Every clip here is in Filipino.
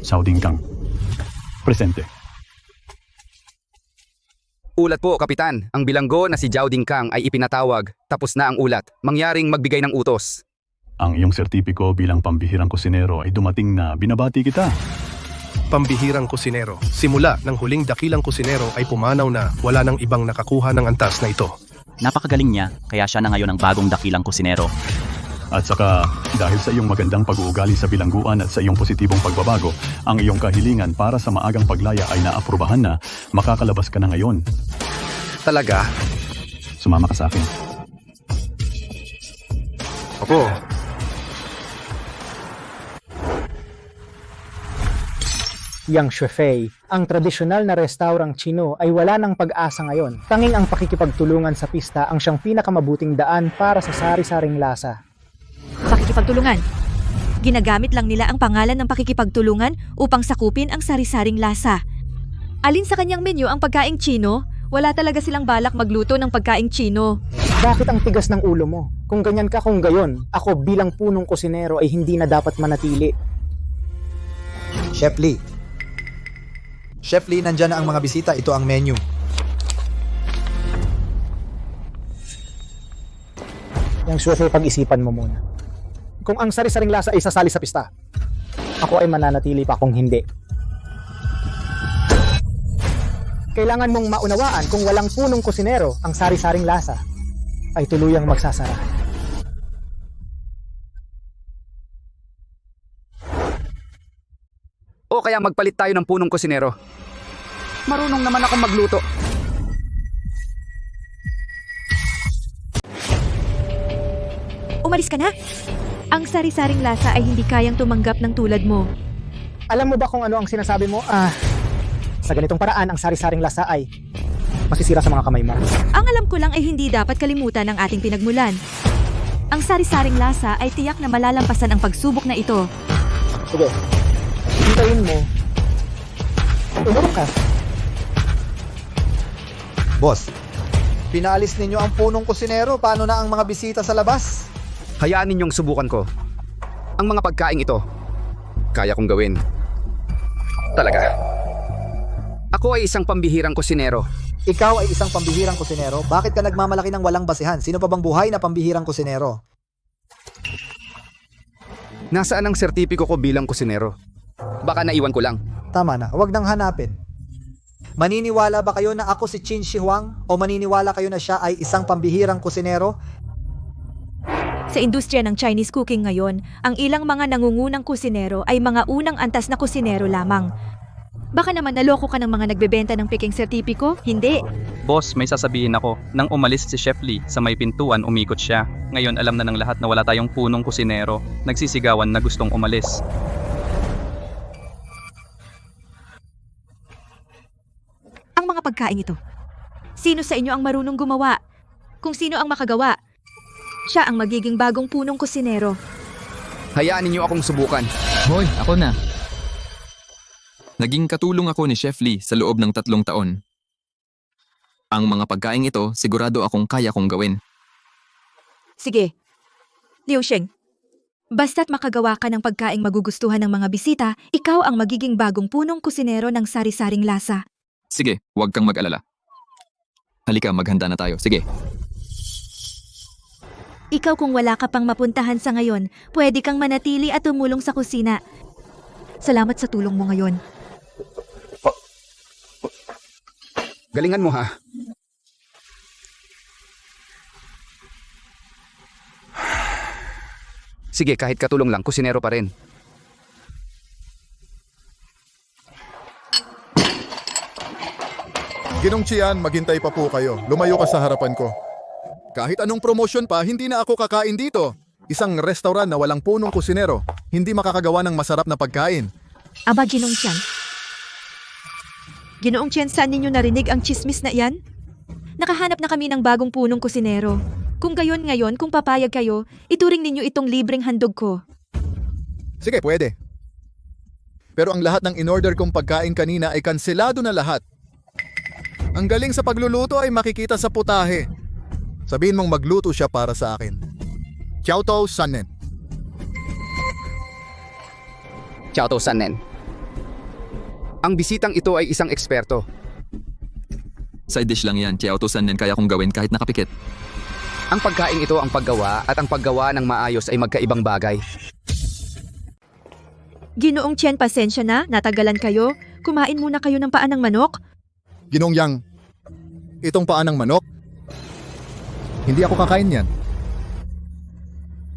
Sauding Kang. Presente. Ulat po, Kapitan. Ang bilanggo na si Zhao Dingkang ay ipinatawag. Tapos na ang ulat. Mangyaring magbigay ng utos. Ang iyong sertipiko bilang pambihirang kusinero ay dumating na binabati kita. Pambihirang kusinero. Simula ng huling dakilang kusinero ay pumanaw na wala nang ibang nakakuha ng antas na ito. Napakagaling niya, kaya siya na ngayon ang bagong dakilang kusinero. At saka, dahil sa iyong magandang pag-uugali sa bilangguan at sa iyong positibong pagbabago, ang iyong kahilingan para sa maagang paglaya ay naaprubahan na, makakalabas ka na ngayon. Talaga? Sumama ka sa akin. Opo. Yang Shuifei, ang tradisyonal na restaurang Chino ay wala ng pag-asa ngayon. Tanging ang pakikipagtulungan sa pista ang siyang pinakamabuting daan para sa sari-saring lasa. Pakikipagtulungan. Ginagamit lang nila ang pangalan ng pakikipagtulungan upang sakupin ang sari-saring lasa. Alin sa kanyang menu ang pagkaing Chino? Wala talaga silang balak magluto ng pagkaing Chino. Bakit ang tigas ng ulo mo? Kung ganyan ka kung gayon, ako bilang punong kusinero ay hindi na dapat manatili. Chef Lee. Chef Lee, nandyan na ang mga bisita. Ito ang menu. Yang Shuifei, pag-isipan mo muna. Kung ang sari-saring lasa ay sasali sa pista, ako ay mananatili pa kung hindi. Kailangan mong maunawaan kung walang punong kusinero, ang sari-saring lasa ay tuluyang magsasara. O kaya magpalit tayo ng punong kusinero. Marunong naman akong magluto. Umalis ka na. Ang sari-saring lasa ay hindi kayang tumanggap ng tulad mo. Alam mo ba kung ano ang sinasabi mo? Sa ganitong paraan, ang sari-saring lasa ay masisira sa mga kamay mo. Ang alam ko lang ay hindi dapat kalimutan ang ating pinagmulan. Ang sari-saring lasa ay tiyak na malalampasan ang pagsubok na ito. Sige, hintayin mo. Umurong ka. Boss, pinaalis ninyo ang punong kusinero. Paano na ang mga bisita sa labas? Hayaan ninyong subukan ko. Ang mga pagkaing ito, kaya kong gawin. Talaga. Ako ay isang pambihirang kusinero. Ikaw ay isang pambihirang kusinero. Bakit ka nagmamalaki ng walang basihan? Sino pa bang buhay na pambihirang kusinero? Nasaan ang sertipiko ko bilang kusinero? Baka naiwan ko lang. Tama na, huwag nang hanapin. Maniniwala ba kayo na ako si Qin Shi Huang? O maniniwala kayo na siya ay isang pambihirang kusinero? Sa industriya ng Chinese cooking ngayon, ang ilang mga nangungunang kusinero ay mga unang antas na kusinero lamang. Baka naman naloko ka ng mga nagbebenta ng peking sertipiko? Hindi. Boss, may sasabihin ako. Nang umalis si Chef Lee, sa may pintuan umikot siya. Ngayon alam na ng lahat na wala tayong punong kusinero. Nagsisigawan na gustong umalis. Ang mga pagkain ito. Sino sa inyo ang marunong gumawa? Kung sino ang makagawa, siya ang magiging bagong punong kusinero. Hayaan ninyo akong subukan. Hoy, ako na. Naging katulong ako ni Chef Lee sa loob ng 3 taon. Ang mga pagkain ito, sigurado akong kaya kong gawin. Sige, Liu Sheng. Basta't makagawa ka ng pagkaing magugustuhan ng mga bisita, ikaw ang magiging bagong punong kusinero ng sari-saring lasa. Sige, huwag kang mag-alala. Halika, maghanda na tayo. Sige. Ikaw kung wala ka pang mapuntahan sa ngayon, pwede kang manatili at tumulong sa kusina. Salamat sa tulong mo ngayon. Galingan mo ha. Sige, kahit katulong lang, kusinero pa rin. Ginong Chian, maghintay pa po kayo. Lumayo ka sa harapan ko. Kahit anong promotion pa, hindi na ako kakain dito. Isang restaurant na walang punong kusinero, hindi makakagawa ng masarap na pagkain. Aba, Ginoong Tian. Ginoong Tian, saan ninyo narinig ang chismis na iyan? Nakahanap na kami ng bagong punong kusinero. Kung gayon ngayon, kung papayag kayo, ituring ninyo itong libreng handog ko. Sige, pwede. Pero ang lahat ng in-order kong pagkain kanina ay kanselado na lahat. Ang galing sa pagluluto ay makikita sa putahe. Sabihin mong magluto siya para sa akin. Ciao to, Sannen. Ciao to Sannen. Ang bisitang ito ay isang eksperto. Side dish lang yan, Chiao Tosannen kaya kong gawin kahit nakapikit. Ang pagkain ito ang paggawa at ang paggawa ng maayos ay magkaibang bagay. Ginoong Chen, pasensya na, natagalan kayo. Kumain muna kayo ng paa ng manok. Ginoong Yang, itong paa ng manok, hindi ako kakain yan.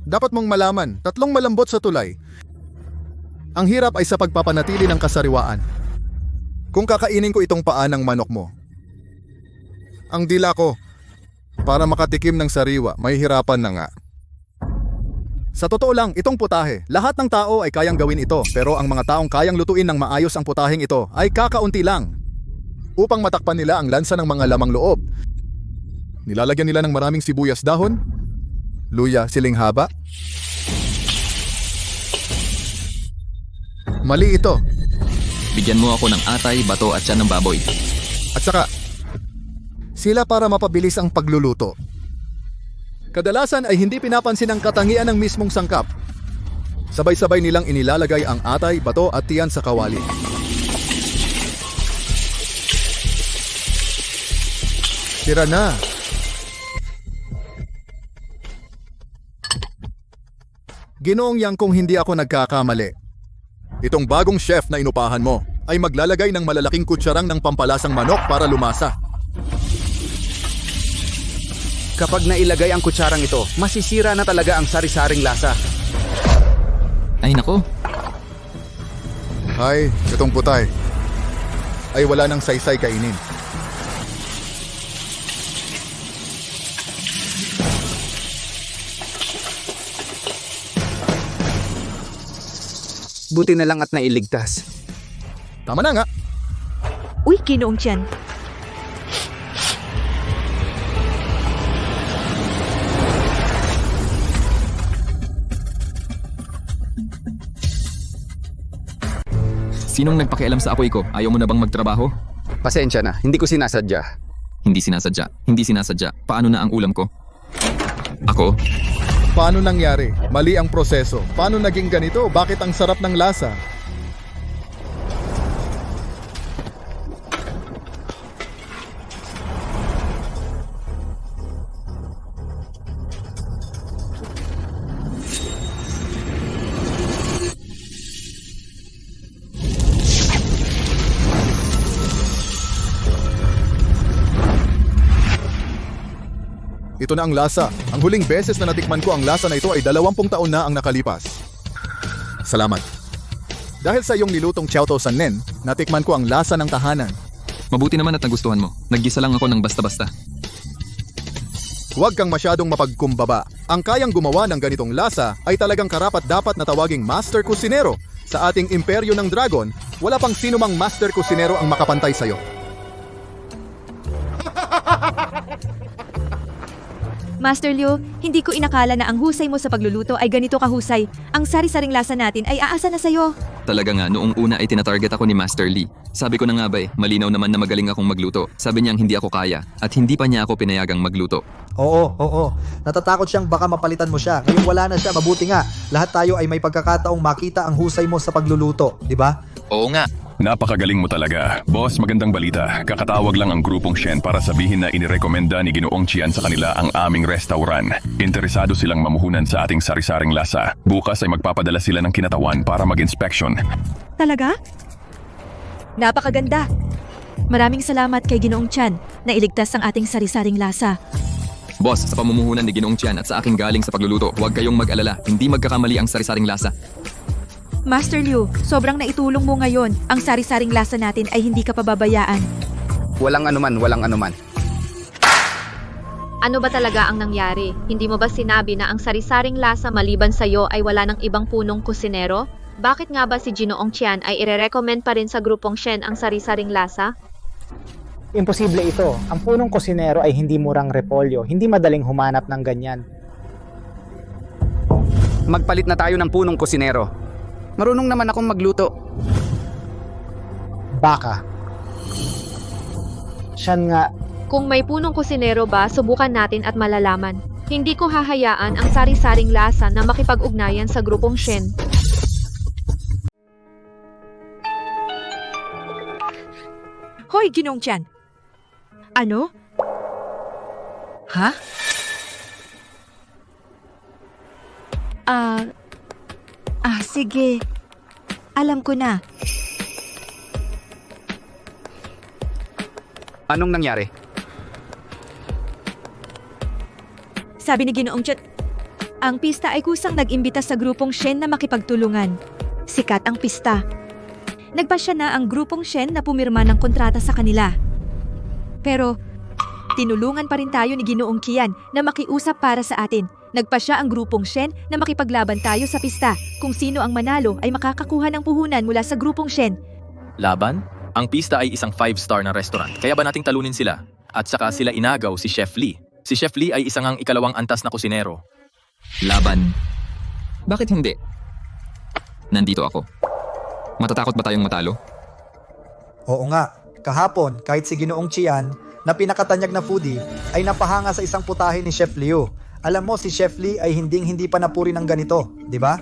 Dapat mong malaman, 3 malambot sa tulay. Ang hirap ay sa pagpapanatili ng kasariwaan. Kung kakainin ko itong paa ng manok mo, ang dila ko, para makatikim ng sariwa, may hirapan na nga. Sa totoo lang, itong putahe, lahat ng tao ay kayang gawin ito, pero ang mga taong kayang lutuin ng maayos ang putaheng ito ay kakaunti lang. Upang matakpan nila ang lansa ng mga lamang loob, nilalagyan nila ng maraming sibuyas dahon, luya, siling haba. Mali ito. Bigyan mo ako ng atay, bato at tiyan ng baboy. At saka, sila para mapabilis ang pagluluto. Kadalasan ay hindi pinapansin ang katangian ng mismong sangkap. Sabay-sabay nilang inilalagay ang atay, bato at tiyan sa kawali. Tira na. Ginoong Yang, kung hindi ako nagkakamali, itong bagong chef na inupahan mo ay maglalagay ng malalaking kutsarang ng pampalasang manok para lumasa. Kapag nailagay ang kutsarang ito, masisira na talaga ang sari-saring lasa. Ay nako, Ay, itong putay ay wala nang saysay kainin. Buti na lang at nailigtas. Tama na nga. Uy, Ginoong Chen. sinong nagpakialam sa apoy ko? Ayaw mo na bang magtrabaho? Pasensya na, hindi ko sinasadya. Hindi sinasadya. Paano na ang ulam ko? Ako? Paano nangyari? Mali ang proseso. Paano naging ganito? Bakit ang sarap ng lasa? Ito na ang lasa. Ang huling beses na natikman ko ang lasa na ito ay 20 taon na ang nakalipas. Salamat. Dahil sa iyong nilutong Ciao to Sannen, natikman ko ang lasa ng tahanan. Mabuti naman at nagustuhan mo. Naggisa lang ako ng basta-basta. Huwag kang masyadong mapagkumbaba. Ang kayang gumawa ng ganitong lasa ay talagang karapat-dapat na tawaging Master Kusinero. Sa ating Imperyo ng Dragon, wala pang sinumang Master Kusinero ang makapantay sa'yo. Master Liu, hindi ko inakala na ang husay mo sa pagluluto ay ganito kahusay. Ang sari-saring lasa natin ay aasa na sa'yo. Talaga nga, noong una ay tinatarget ako ni Master Lee. Sabi ko na nga ba malinaw naman na magaling akong magluto. Sabi niyang hindi ako kaya at hindi pa niya ako pinayagang magluto. Oo. Natatakot siyang baka mapalitan mo siya. Ngayon wala na siya, mabuti nga. Lahat tayo ay may pagkakataong makita ang husay mo sa pagluluto, di ba? Oo nga. Napakagaling mo talaga. Boss, magandang balita. Kakatawag lang ang grupong Shen para sabihin na inirekomenda ni Ginoong Qian sa kanila ang aming restaurant. Interesado silang mamuhunan sa ating sari-saring lasa. Bukas ay magpapadala sila ng kinatawan para mag-inspection. Talaga? Napakaganda. Maraming salamat kay Ginoong Qian na iligtas ang ating sari-saring lasa. Boss, sa pamumuhunan ni Ginoong Qian at sa aking galing sa pagluluto, huwag kayong mag-alala. Hindi magkakamali ang sari-saring lasa. Master Liu, sobrang naitulong mo ngayon. Ang sari-saring lasa natin ay hindi ka pababayaan. Walang anuman. Ano ba talaga ang nangyari? Hindi mo ba sinabi na ang sari-saring lasa maliban sa'yo ay wala ng ibang punong kusinero? Bakit nga ba si Ginoong Qian ay ire-recommend pa rin sa grupong Shen ang sari-saring lasa? Imposible ito. Ang punong kusinero ay hindi murang repolyo. Hindi madaling humanap ng ganyan. Magpalit na tayo ng punong kusinero. Marunong naman akong magluto. Baka. Siyan nga. Kung may punong kusinero ba, subukan natin at malalaman. Hindi ko hahayaan ang sari-saring lasa na makipag-ugnayan sa grupong Shen. Hoy, Ginong Tian. Ano? Ha? Sige. Alam ko na. Anong nangyari? Sabi ni Ginoong Tian, ang pista ay kusang nag-imbita sa grupong Shen na makipagtulungan. Sikat ang pista. Nagpasya na ang grupong Shen na pumirma ng kontrata sa kanila. Pero, tinulungan pa rin tayo ni Ginoong Kian na makiusap para sa atin. Nagpasya ang grupong Shen na makipaglaban tayo sa pista. Kung sino ang manalo ay makakakuha ng puhunan mula sa grupong Shen. Laban? Ang pista ay isang 5-star na restaurant. Kaya ba nating talunin sila? At saka sila inagaw si Chef Lee. Si Chef Lee ay isang ang ikalawang antas na kusinero. Laban. Bakit hindi? Nandito ako. Matatakot ba tayong matalo? Oo nga, kahapon kahit si Ginoong Chian na pinakatanyag na foodie ay napahanga sa isang putahe ni Chef Liu. Alam mo si Chef Lee ay hindi pa napuri ng ganito, di ba?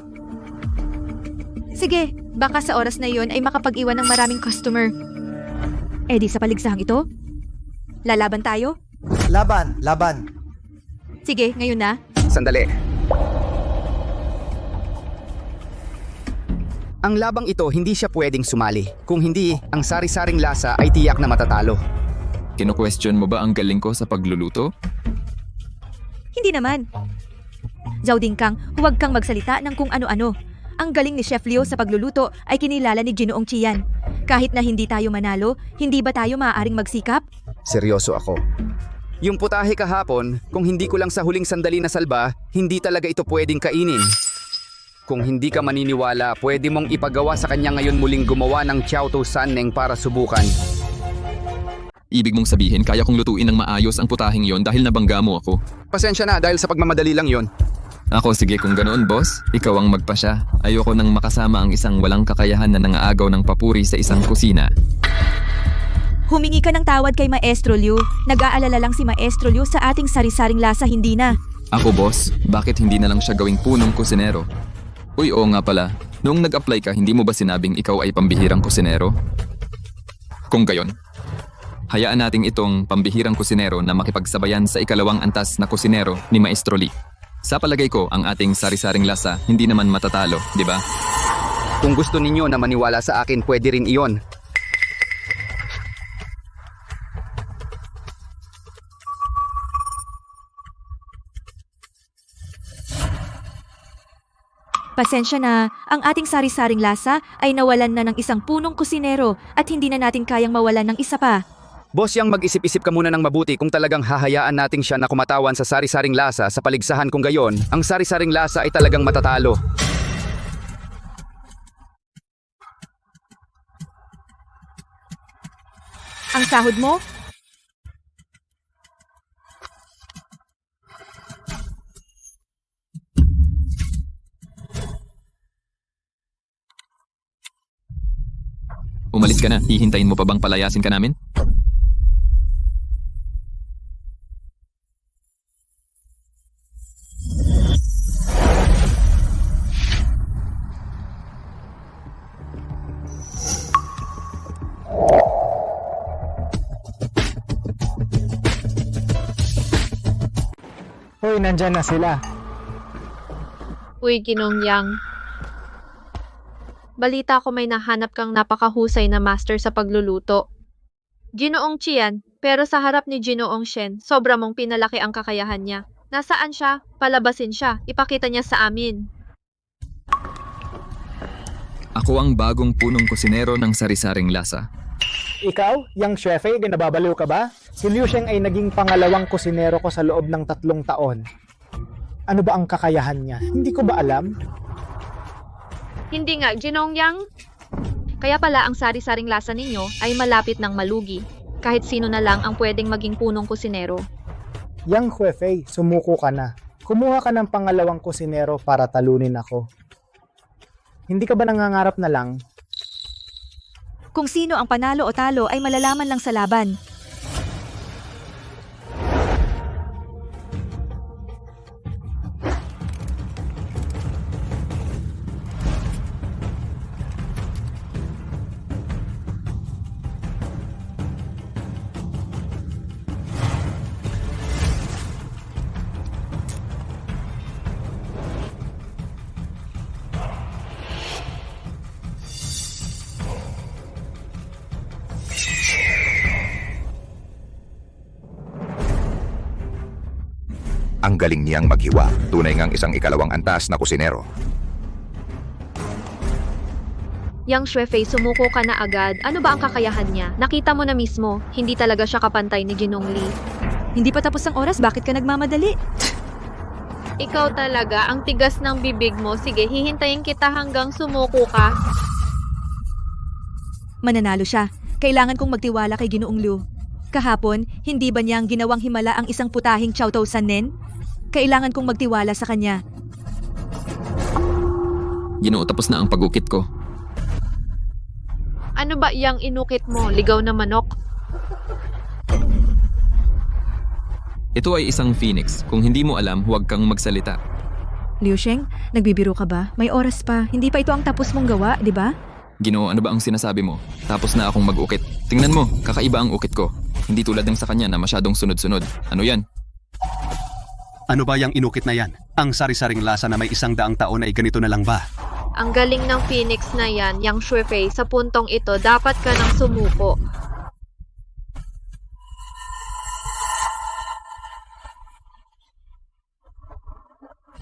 Sige, baka sa oras na iyon ay makapag-iwan ng maraming customer. Eh di sa paligsahang ito? Lalaban tayo? Laban. Sige, ngayon na. Sandali. Ang labang ito hindi siya pwedeng sumali. Kung hindi, ang sari-saring lasa ay tiyak na matatalo. Kino-question mo ba ang galing ko sa pagluluto? Hindi naman. Zhao Dingkang, huwag kang magsalita ng kung ano-ano. Ang galing ni Chef Liu sa pagluluto ay kinilala ni Ginoong Chian. Kahit na hindi tayo manalo, hindi ba tayo maaaring magsikap? Seryoso ako. Yung putahe kahapon, kung hindi ko lang sa huling sandali na salba, hindi talaga ito pwedeng kainin. Kung hindi ka maniniwala, pwede mong ipagawa sa kanya ngayon muling gumawa ng Chow To Sanneng para subukan. Ibig mong sabihin, kaya kong lutuin ng maayos ang putahing yon dahil nabangga mo ako. Pasensya na dahil sa pagmamadali lang yon. Ako, sige kung ganoon, boss. Ikaw ang magpasya. Ayoko nang makasama ang isang walang kakayahan na nangaagaw ng papuri sa isang kusina. Humingi ka ng tawad kay Maestro Liu. Nag-aalala lang si Maestro Liu sa ating sari-saring lasa, hindi na. Ako, boss, bakit hindi na lang siya gawing punong kusinero? Uy, oo nga pala. Noong nag-apply ka, hindi mo ba sinabing ikaw ay pambihirang kusinero? Kung gayon, hayaan nating itong pambihirang kusinero na makipagsabayan sa ikalawang antas na kusinero ni Maestro Lee. Sa palagay ko, ang ating sari-saring lasa hindi naman matatalo, di ba? Kung gusto ninyo na maniwala sa akin, pwede rin iyon. Pasensya na, ang ating sari-saring lasa ay nawalan na ng isang punong kusinero at hindi na natin kayang mawalan ng isa pa. Boss, yang mag-isip-isip ka muna ng mabuti kung talagang hahayaan natin siya na kumatawan sa sari-saring lasa sa paligsahan kung gayon, ang sari-saring lasa ay talagang matatalo. Ang sahod mo? Umalis ka na, hihintayin mo pa bang palayasin ka namin? Hoy, nandyan na sila. Uy, Ginong Yang. Balita ko may nahanap kang napakahusay na master sa pagluluto. Ginoong Chian, pero sa harap ni Ginoong Shen, sobra mong pinalaki ang kakayahan niya. Nasaan siya? Palabasin siya. Ipakita niya sa amin. Ako ang bagong punong kusinero ng sari-saring lasa. Ikaw, Yang Chefei, nababaliw ka ba? Si Liu Sheng ay naging pangalawang kusinero ko sa loob ng 3 taon. Ano ba ang kakayahan niya? Hindi ko ba alam? Hindi nga, Ginong Yang. Kaya pala ang sari-saring lasa ninyo ay malapit ng malugi. Kahit sino na lang ang pwedeng maging punong kusinero. Yang Chefei, sumuko ka na. Kumuha ka ng pangalawang kusinero para talunin ako. Hindi ka ba nangangarap na lang? Kung sino ang panalo o talo ay malalaman lang sa laban. Ang galing niyang maghiwa. Tunay ngang isang ikalawang antas na kusinero. Yang Shuefei, sumuko ka na agad. Ano ba ang kakayahan niya? Nakita mo na mismo, hindi talaga siya kapantay ni Jinong Lee. Hindi pa tapos ang oras, bakit ka nagmamadali? Ikaw talaga, ang tigas ng bibig mo. Sige, hihintayin kita hanggang sumuko ka. Mananalo siya. Kailangan kong magtiwala kay Ginoong Liu. Kahapon, hindi ba niyang ginawang himala ang isang putahing Chow Tao San Nen? Kailangan kong magtiwala sa kanya. Ginoo, tapos na ang pagukit ko. Ano ba iyang inukit mo? Ligaw na manok? Ito ay isang phoenix. Kung hindi mo alam, huwag kang magsalita. Liu Sheng, nagbibiro ka ba? May oras pa. Hindi pa ito ang tapos mong gawa, di ba? Ginoo, ano ba ang sinasabi mo? Tapos na akong mag-ukit. Tingnan mo, kakaiba ang ukit ko. Hindi tulad ng sa kanya na masyadong sunod-sunod. Ano yan? Ano ba yung inukit na yan? Ang sari-saring lasa na may 100 taon ay ganito na lang ba? Ang galing ng Phoenix na yan, Yang Shuefei. Sa puntong ito, dapat ka nang sumuko.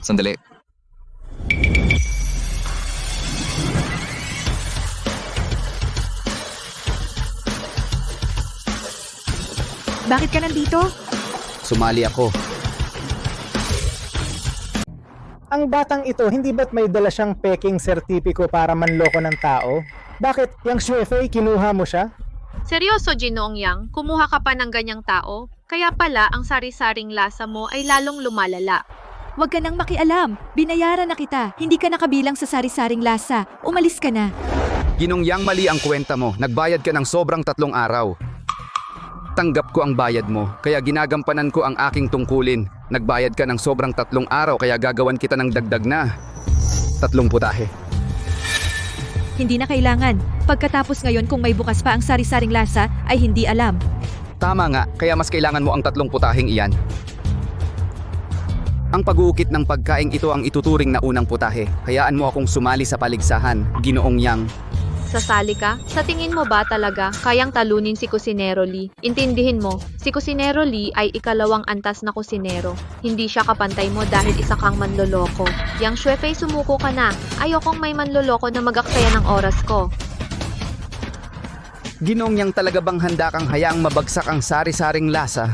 Sandali. Bakit ka nandito? Sumali ako. Ang batang ito, hindi ba't may dala siyang peking sertipiko para manloko ng tao? Bakit, Yang Shuefei, kinuha mo siya? Seryoso, Ginoong Yang? Kumuha ka pa ng ganyang tao? Kaya pala, ang sari-saring lasa mo ay lalong lumalala. Huwag ka nang makialam. Binayaran na kita. Hindi ka nakabilang sa sari-saring lasa. Umalis ka na. Ginong Yang, mali ang kwenta mo. Nagbayad ka ng sobrang 3 araw. Tanggap ko ang bayad mo, kaya ginagampanan ko ang aking tungkulin. Nagbayad ka ng sobrang 3 araw, kaya gagawan kita ng dagdag na 3 putahe. Hindi na kailangan. Pagkatapos ngayon kung may bukas pa ang sari-saring lasa, ay hindi alam. Tama nga, kaya mas kailangan mo ang 3 putaheng iyan. Ang pag-uukit ng pagkaing ito ang ituturing na unang putahe. Hayaan mo akong sumali sa paligsahan, Ginoong Yang. Sasali ka? Sa tingin mo ba talaga kayang talunin si Kusinero Lee? Intindihin mo, si Kusinero Lee ay ikalawang antas na kusinero. Hindi siya kapantay mo dahil isa kang manloloko. Yang Shuefei, sumuko ka na. Ayokong may manloloko na mag-aksaya ng oras ko. Ginoong Yang, talaga bang handa kang hayaang mabagsak ang sari-saring lasa?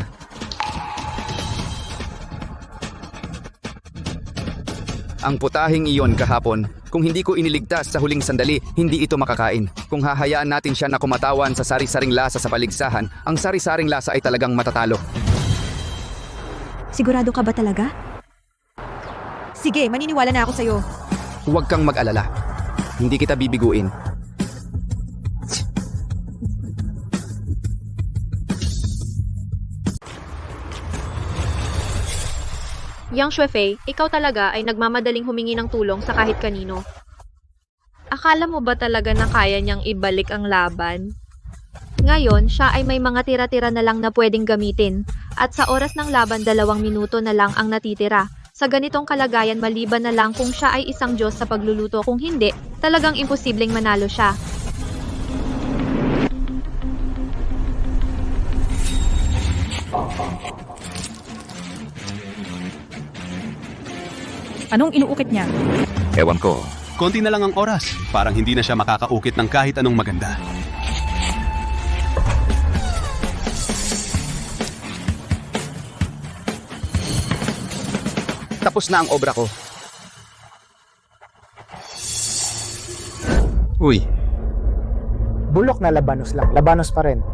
Ang putahing iyon kahapon, kung hindi ko iniligtas sa huling sandali, hindi ito makakain. Kung hahayaan natin siya na kumatawan sa sari-saring lasa sa paligsahan, ang sari-saring lasa ay talagang matatalo. Sigurado ka ba talaga? Sige, maniniwala na ako sa'yo. Huwag kang mag-alala. Hindi kita bibiguin. Yang Shuefei, ikaw talaga ay nagmamadaling humingi ng tulong sa kahit kanino. Akala mo ba talaga na kaya niyang ibalik ang laban? Ngayon, siya ay may mga tira-tira na lang na pwedeng gamitin. At sa oras ng laban, 2 minuto na lang ang natitira. Sa ganitong kalagayan, maliban na lang kung siya ay isang Diyos sa pagluluto. Kung hindi, talagang imposibleng manalo siya. Anong inuukit niya? Ewan ko. Konti na lang ang oras. Parang hindi na siya makakaukit ng kahit anong maganda. Tapos na ang obra ko. Uy, Bulok na labanos lang. Labanos pa rin.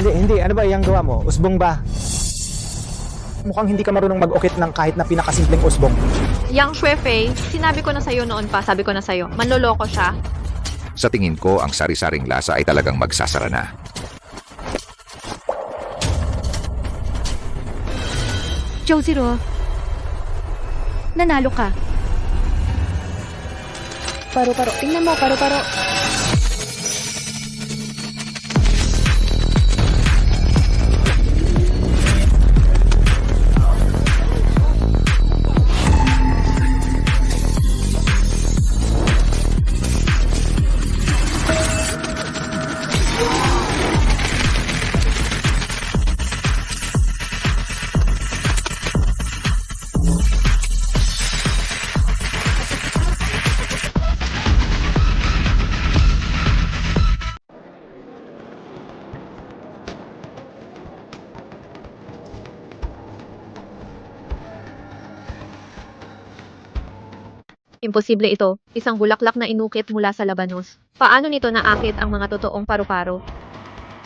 Hindi. Ano ba yung gawa mo? Usbong ba? Mukhang hindi ka marunong mag-ukit ng kahit na pinakasimpleng usbong. Yang Shuefei, sinabi ko na sa'yo noon pa, sabi ko na sa'yo, manloloko siya. Sa tingin ko, ang sari-saring lasa ay talagang magsasara na. Jozero, nanalo ka. Paro-paro, tingnan mo, paro-paro. Imposible ito, isang bulaklak na inukit mula sa labanos. Paano nito naakit ang mga totoong paru-paro?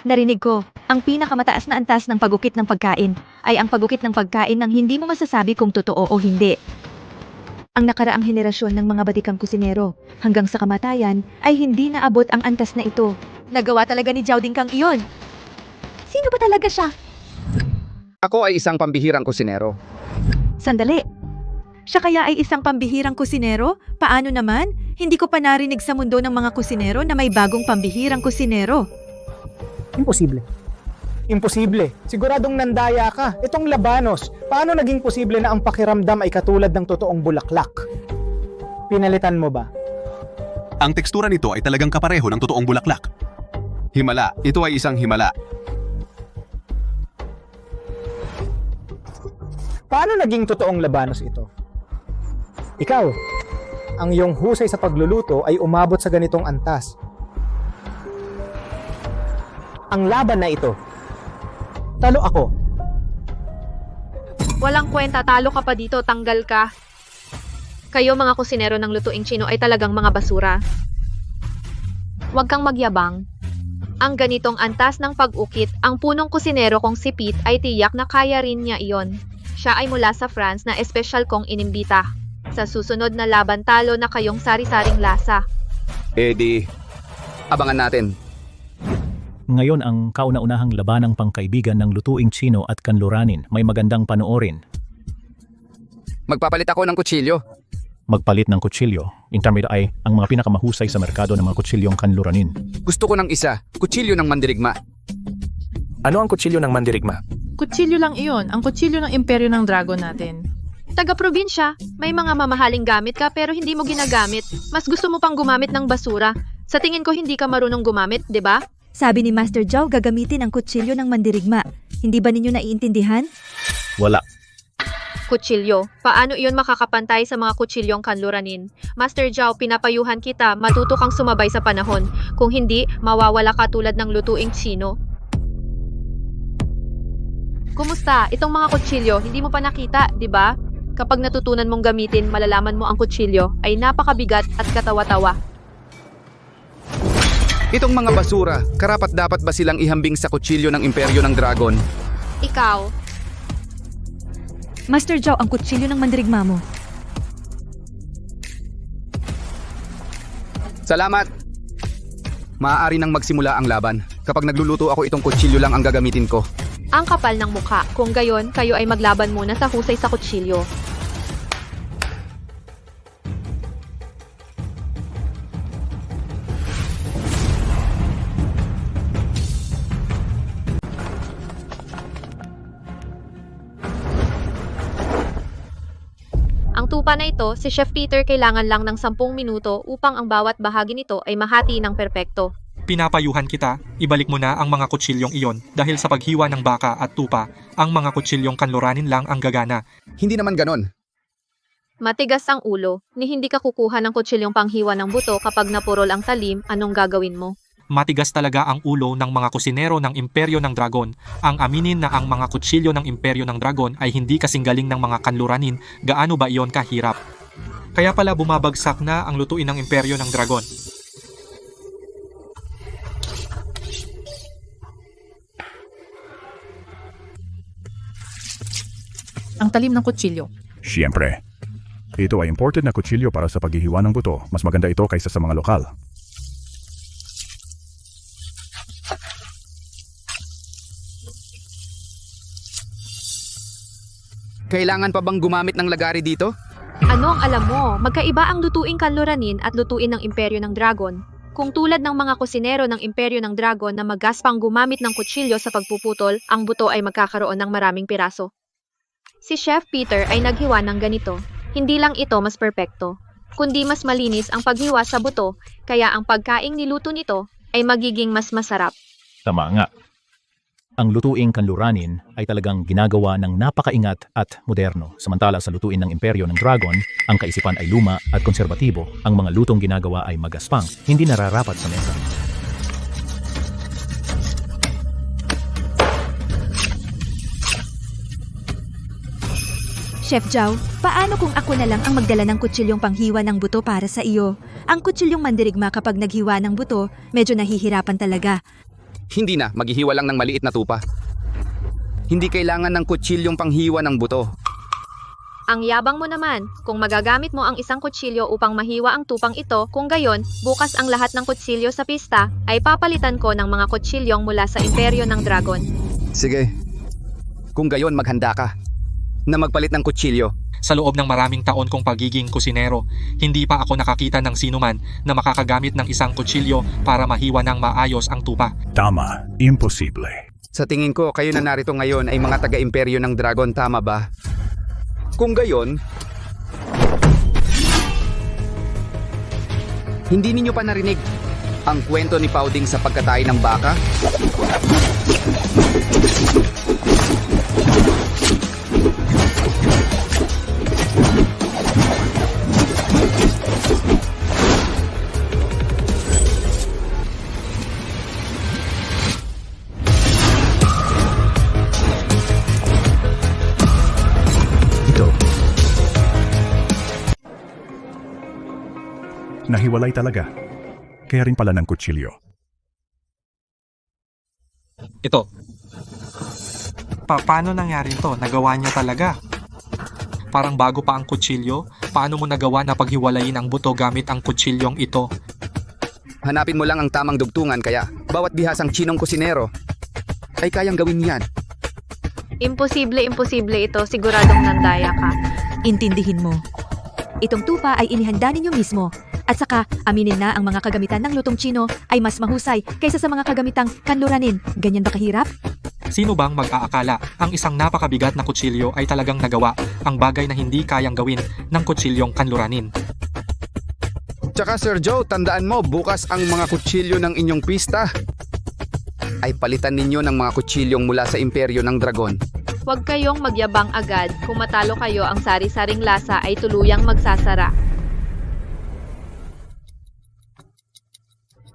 Narinig ko, ang pinakamataas na antas ng pagukit ng pagkain ay ang pagukit ng pagkain nang hindi mo masasabi kung totoo o hindi. Ang nakaraang henerasyon ng mga batikang kusinero hanggang sa kamatayan ay hindi naabot ang antas na ito. Nagawa talaga ni Zhao Dingkang iyon. Sino ba talaga siya? Ako ay isang pambihirang kusinero. Sandali. Siya kaya ay isang pambihirang kusinero? Paano naman? Hindi ko pa narinig sa mundo ng mga kusinero na may bagong pambihirang kusinero. Imposible. Imposible. Siguradong nandaya ka. Itong labanos, paano naging posible na ang pakiramdam ay katulad ng totoong bulaklak? Pinalitan mo ba? Ang tekstura nito ay talagang kapareho ng totoong bulaklak. Himala, ito ay isang himala. Paano naging totoong labanos ito? Ikaw, ang iyong husay sa pagluluto ay umabot sa ganitong antas. Ang laban na ito, talo ako. Walang kwenta, talo ka pa dito, tanggal ka. Kayo mga kusinero ng lutuing Chino ay talagang mga basura. Huwag kang magyabang. Ang ganitong antas ng pag-ukit, ang punong kusinero kong si Pete ay tiyak na kaya rin niya iyon. Siya ay mula sa France na espesyal kong inimbita. Sa susunod na laban, talo na kayong sari-saring lasa. Eddie, abangan natin. Ngayon ang kauna-unahang labanang pangkaibigan ng lutuing Chino at kanluranin. May magandang panoorin. Magpapalit ako ng kutsilyo. Magpalit ng kutsilyo. Intermediate ay ang mga pinakamahusay sa merkado ng mga kutsilyong kanluranin. Gusto ko ng isa, kutsilyo ng mandirigma. Ano ang kutsilyo ng mandirigma? Kutsilyo lang iyon, ang kutsilyo ng imperyo ng dragon natin. Taga-probinsya, may mga mamahaling gamit ka pero hindi mo ginagamit. Mas gusto mo pang gumamit ng basura. Sa tingin ko hindi ka marunong gumamit, 'di ba? Sabi ni Master Zhao gagamitin ang kutsilyo ng mandirigma. Hindi ba ninyo naiintindihan? Wala. Kutsilyo. Paano iyon makakapantay sa mga kutsilyong kanluranin? Master Zhao, pinapayuhan kita, matuto kang sumabay sa panahon. Kung hindi, mawawala ka tulad ng lutuing Chino. Kumusta? Itong mga kutsilyo, hindi mo pa nakita, di ba? Kapag natutunan mong gamitin, malalaman mo ang kutsilyo ay napakabigat at katawa-tawa. Itong mga basura, karapat dapat ba silang ihambing sa kutsilyo ng imperyo ng dragon? Ikaw, Master Zhao, ang kutsilyo ng mandirigma mo. Salamat! Maaari nang magsimula ang laban. Kapag nagluluto ako, itong kutsilyo lang ang gagamitin ko. ang kapal ng mukha. Kung gayon, kayo ay maglaban muna sa husay sa kutsilyo. Ang tupa na ito, si Chef Peter kailangan lang ng 10 minuto upang ang bawat bahagi nito ay mahati ng perpekto. Pinapayuhan kita, ibalik mo na ang mga kutsilyong iyon dahil sa paghiwa ng baka at tupa, ang mga kutsilyong kanluranin lang ang gagana. Hindi naman ganon. Matigas ang ulo, ni hindi ka kukuha ng kutsilyong panghiwa ng buto kapag napurol ang talim, anong gagawin mo? Matigas talaga ang ulo ng mga kusinero ng Imperyo ng Dragon. Ang aminin na ang mga kutsilyo ng Imperyo ng Dragon ay hindi kasing galing ng mga kanluranin, gaano ba iyon kahirap? Kaya pala bumabagsak na ang lutuin ng Imperyo ng Dragon. Ang talim ng kutsilyo. Siyempre. Ito ay imported na kutsilyo para sa paghihiwa ng buto. Mas maganda ito kaysa sa mga lokal. Kailangan pa bang gumamit ng lagari dito? Ano ang alam mo? Magkaiba ang lutuing kanluranin at lutuin ng Imperyo ng Dragon. Kung tulad ng mga kusinero ng Imperyo ng Dragon na magaspang gumamit ng kutsilyo sa pagpuputol, ang buto ay magkakaroon ng maraming piraso. Si Chef Peter ay naghiwa ng ganito. Hindi lang ito mas perpekto, kundi mas malinis ang paghiwa sa buto, kaya ang pagkaing niluto nito ay magiging mas masarap. Tama nga. Ang lutuing kanluranin ay talagang ginagawa ng napakaingat at moderno. Samantala sa lutuin ng Imperyo ng Dragon, ang kaisipan ay luma at konserbatibo. Ang mga lutong ginagawa ay magaspang, hindi nararapat sa mesa. Chef Zhao, paano kung ako na lang ang magdala ng kutsilyong panghiwa ng buto para sa iyo? Ang kutsilyong mandirigma kapag naghiwa ng buto, medyo nahihirapan talaga. Hindi na, maghihiwa lang ng maliit na tupa. Hindi kailangan ng kutsilyong panghiwa ng buto. Ang yabang mo naman, kung magagamit mo ang isang kutsilyo upang mahiwa ang tupang ito, kung gayon, bukas ang lahat ng kutsilyo sa pista ay papalitan ko ng mga kutsilyong mula sa imperyo ng dragon. Sige. Kung gayon, maghanda ka na magpalit ng kutsilyo. Sa loob ng maraming taon kong pagiging kusinero, hindi pa ako nakakita ng sinuman na makakagamit ng isang kutsilyo para mahiwa ng maayos ang tupa. Tama, imposible. Sa tingin ko, kayo na narito ngayon ay mga taga-imperyo ng dragon, tama ba? Kung gayon, hindi ninyo pa narinig ang kwento ni Powding sa pagkatay ng baka? Nahiwalay talaga. Kaya rin pala ng kutsilyo. Ito. Paano nangyari to? Nagawa niya talaga. Parang bago pa ang kutsilyo, paano mo nagawa na paghiwalayin ang buto gamit ang kutsilyong ito? Hanapin mo lang ang tamang dugtungan kaya bawat bihasang Chinong kusinero ay kayang gawin yan. Imposible ito, siguradong nandaya ka. Intindihin mo. Itong tupa ay inihanda ninyo mismo. At saka, aminin na ang mga kagamitan ng lutong Chino ay mas mahusay kaysa sa mga kagamitang kanluranin. Ganyan ba kahirap? Sino bang mag-aakala ang isang napakabigat na kutsilyo ay talagang nagawa ang bagay na hindi kayang gawin ng kutsilyong kanluranin? Tsaka Sir Joe, tandaan mo, bukas ang mga kutsilyo ng inyong pista ay palitan ninyo ng mga kutsilyong mula sa imperyo ng dragon. Huwag kayong magyabang agad. Kung matalo kayo, ang sari-saring lasa ay tuluyang magsasara.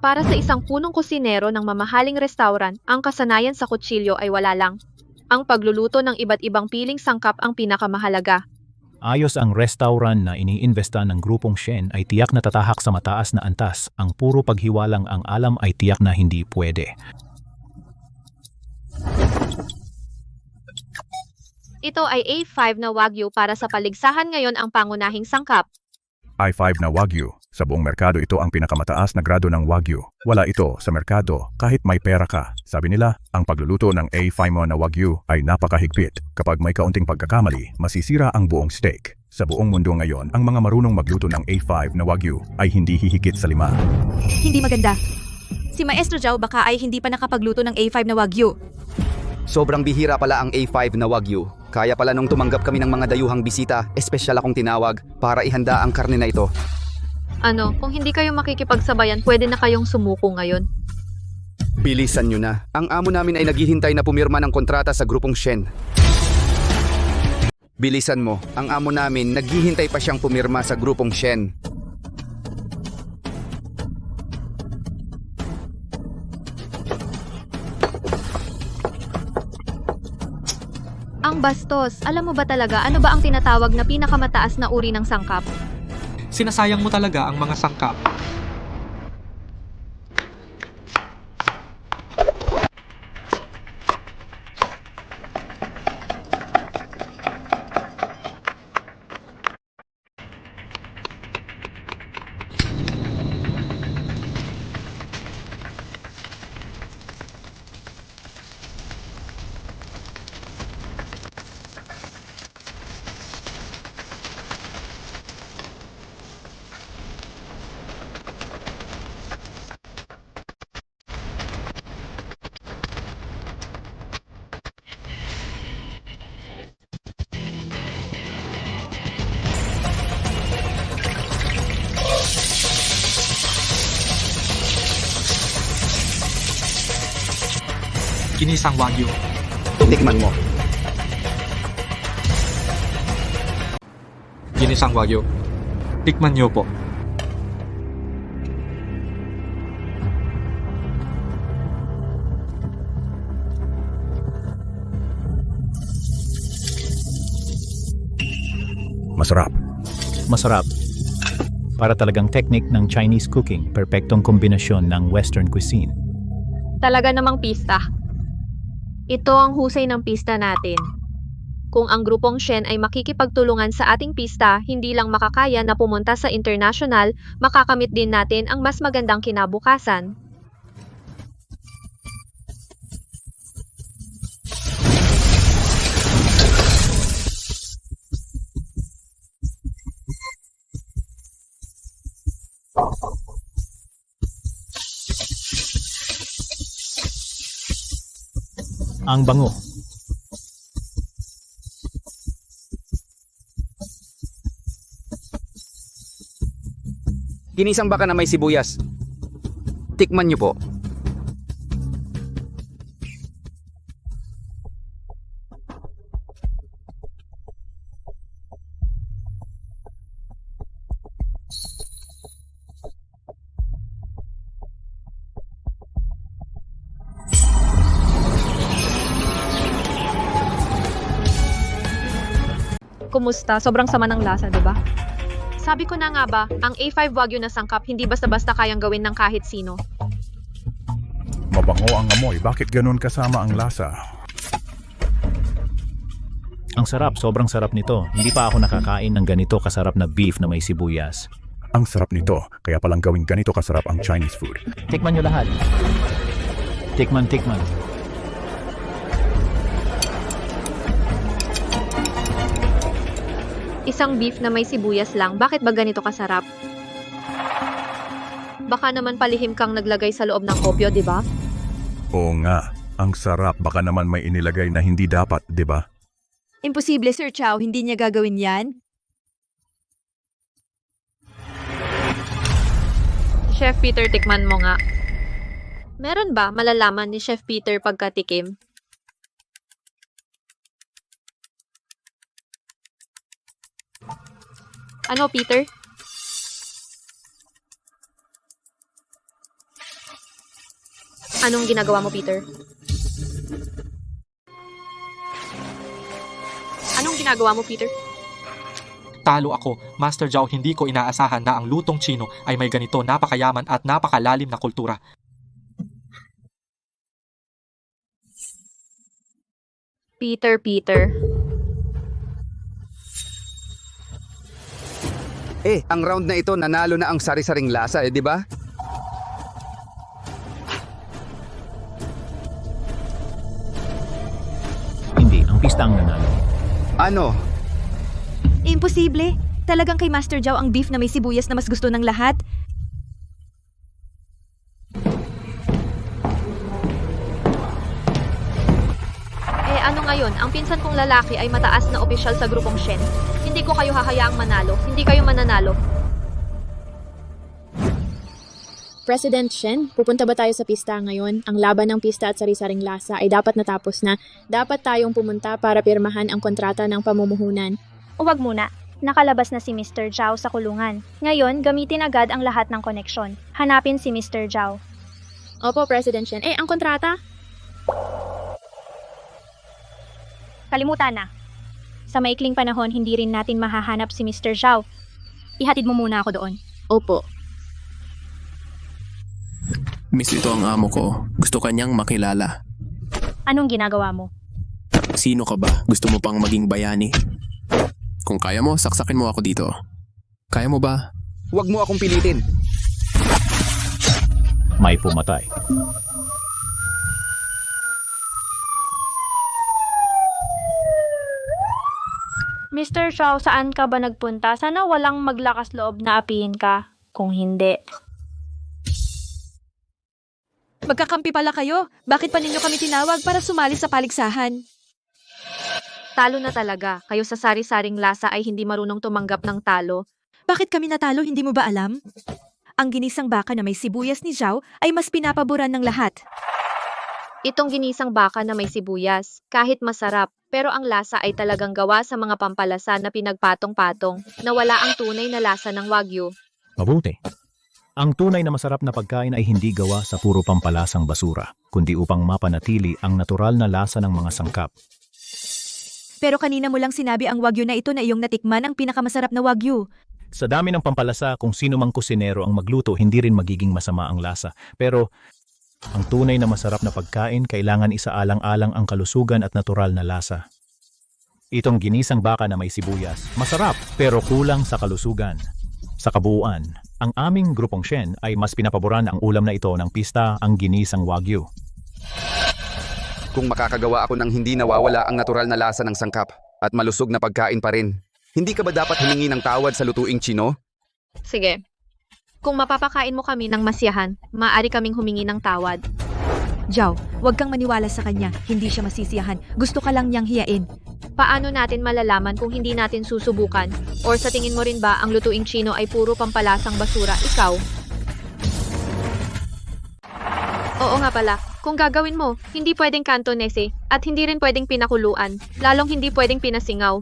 Para sa isang punong kusinero ng mamahaling restaurant, ang kasanayan sa kutsilyo ay wala lang. Ang pagluluto ng iba't ibang piling sangkap ang pinakamahalaga. Ayos ang restaurant na iniinvesta ng grupong Shen ay tiyak na tatahak sa mataas na antas. Ang puro paghiwalang ang alam ay tiyak na hindi pwede. Ito ay A5 na Wagyu para sa paligsahan ngayon ang pangunahing sangkap. I5 na Wagyu. Sa buong merkado ito ang pinakamataas na grado ng Wagyu. Wala ito sa merkado kahit may pera ka. Sabi nila, ang pagluluto ng A5 mo na Wagyu ay napakahigpit. Kapag may kaunting pagkakamali, masisira ang buong steak. Sa buong mundo ngayon, ang mga marunong magluto ng A5 na Wagyu ay hindi hihigit sa 5. Hindi maganda. Si Maestro Zhao baka ay hindi pa nakapagluto ng A5 na Wagyu. Sobrang bihira pala ang A5 na Wagyu. Kaya pala nung tumanggap kami ng mga dayuhang bisita, espesyal akong tinawag para ihanda ang karne na ito. Kung hindi kayo makikipagsabayan, pwede na kayong sumuko ngayon. Bilisan nyo na. Ang amo namin ay naghihintay na pumirma ng kontrata sa grupong Shen. Bilisan mo. Ang amo namin naghihintay pa siyang pumirma sa grupong Shen. Ang bastos, alam mo ba talaga ano ba ang tinatawag na pinakamataas na uri ng sangkap? Sinasayang mo talaga ang mga sangkap. Ginisang Wagyu. Tikman mo. Ginisang Wagyu. Tikman niyo po. Masarap. Masarap. Para talagang technique ng Chinese cooking, perpektong kombinasyon ng Western cuisine. Talaga namang pista. Ito ang husay ng pista natin. Kung ang grupong Shen ay makikipagtulungan sa ating pista, hindi lang makakaya na pumunta sa international, makakamit din natin ang mas magandang kinabukasan. Ang bango. Ginisang baka na may sibuyas. Tikman niyo po. Kumusta? Sobrang sama ng lasa, diba? Sabi ko na nga ba, ang A5 Wagyu na sangkap hindi basta-basta kayang gawin ng kahit sino. Mabango ang amoy. Bakit ganun kasama ang lasa? Ang sarap, sobrang sarap nito. Hindi pa ako nakakain ng ganito kasarap na beef na may sibuyas. Ang sarap nito. Kaya palang gawing ganito kasarap ang Chinese food. Tikman nyo lahat. Tikman. Isang beef na may sibuyas lang, bakit ba ganito kasarap? Baka naman palihim kang naglagay sa loob ng kopyo, di ba? Oo nga. Ang sarap. Baka naman may inilagay na hindi dapat, di ba? Imposible, Sir Chow. Hindi niya gagawin yan. Chef Peter, tikman mo nga. Meron ba malalaman ni Chef Peter pagkatikim? Ano, Peter? Anong ginagawa mo, Peter? Anong ginagawa mo, Peter? Talo ako. Master Zhao, hindi ko inaasahan na ang lutong Chino ay may ganito napakayaman at napakalalim na kultura. Peter. Ang round na ito nanalo na ang sari-saring lasa, di ba? Hindi, ang pista ang nanalo. Ano? Imposible. Talagang kay Master Zhao ang beef na may sibuyas na mas gusto ng lahat. Ano ngayon? Ang pinsan kong lalaki ay mataas na opisyal sa grupong Shen. Hindi ko kayo hahayaang manalo. Hindi kayo mananalo. President Shen, pupunta ba tayo sa pista ngayon? Ang laban ng pista at sari-saring lasa ay dapat natapos na. Dapat tayong pumunta para pirmahan ang kontrata ng pamumuhunan. Huwag muna. Nakalabas na si Mr. Zhao sa kulungan. Ngayon, gamitin agad ang lahat ng koneksyon. Hanapin si Mr. Zhao. Opo, President Shen. Ang kontrata? Kalimutan na. Sa maikling panahon, hindi rin natin mahahanap si Mr. Zhao. Ihatid mo muna ako doon. Opo. Miss, ito ang amo ko. Gusto kanyang makilala. Anong ginagawa mo? Sino ka ba? Gusto mo pang maging bayani? Kung kaya mo, saksakin mo ako dito. Kaya mo ba? Huwag mo akong pilitin. May pumatay. Mr. Zhao, saan ka ba nagpunta? Sana walang maglakas loob na apihin ka. Kung hindi. Magkakampi pala kayo. Bakit pa ninyo kami tinawag para sumali sa paligsahan? Talo na talaga. Kayo sa sari-saring lasa ay hindi marunong tumanggap ng talo. Bakit kami natalo, hindi mo ba alam? Ang ginisang baka na may sibuyas ni Zhao ay mas pinapaboran ng lahat. Itong ginisang baka na may sibuyas, kahit masarap, pero ang lasa ay talagang gawa sa mga pampalasa na pinagpatong-patong, na wala ang tunay na lasa ng Wagyu. Mabuti. Ang tunay na masarap na pagkain ay hindi gawa sa puro pampalasang basura, kundi upang mapanatili ang natural na lasa ng mga sangkap. Pero kanina mo lang sinabi ang wagyu na ito na iyong natikman ang pinakamasarap na wagyu. Sa dami ng pampalasa, kung sino mang kusinero ang magluto, hindi rin magiging masama ang lasa. Pero ang tunay na masarap na pagkain, kailangan isaalang-alang ang kalusugan at natural na lasa. Itong ginisang baka na may sibuyas, masarap pero kulang sa kalusugan. Sa kabuuan, ang aming grupong Shen ay mas pinapaboran ang ulam na ito ng pista, ang ginisang wagyu. Kung makakagawa ako ng hindi nawawala ang natural na lasa ng sangkap at malusog na pagkain pa rin, hindi ka ba dapat humingi ng tawad sa lutuing Chino? Sige. Kung mapapakain mo kami ng masiyahan, maaari kaming humingi ng tawad. Zhao, huwag kang maniwala sa kanya. Hindi siya masisiyahan. Gusto ka lang niyang hiyain. Paano natin malalaman kung hindi natin susubukan? Or sa tingin mo rin ba ang lutuing Chino ay puro pampalasang basura? Ikaw? Oo nga pala. Kung gagawin mo, hindi pwedeng kantonese at hindi rin pwedeng pinakuluan. Lalong hindi pwedeng pinasingaw.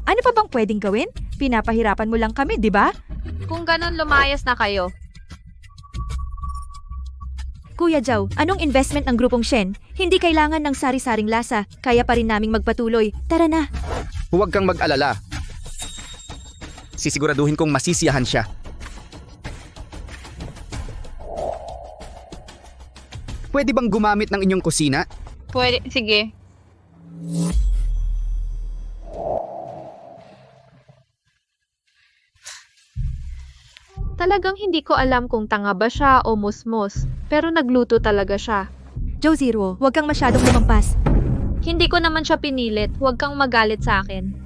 Ano pa bang pwedeng gawin? Pinapahirapan mo lang kami, di ba? Kung ganon, lumayas na kayo. Kuya Zhao, anong investment ng grupong Shen? Hindi kailangan ng sari-saring lasa, kaya pa rin naming magpatuloy. Tara na. Huwag kang mag-alala. Sisiguraduhin kong masisiyahan siya. Pwede bang gumamit ng inyong kusina? Pwede, sige. Talagang hindi ko alam kung tanga ba siya o musmos, pero nagluto talaga siya. Zhao Zero, huwag kang masyadong lumampas. Hindi ko naman siya pinilit, huwag kang magalit sa akin.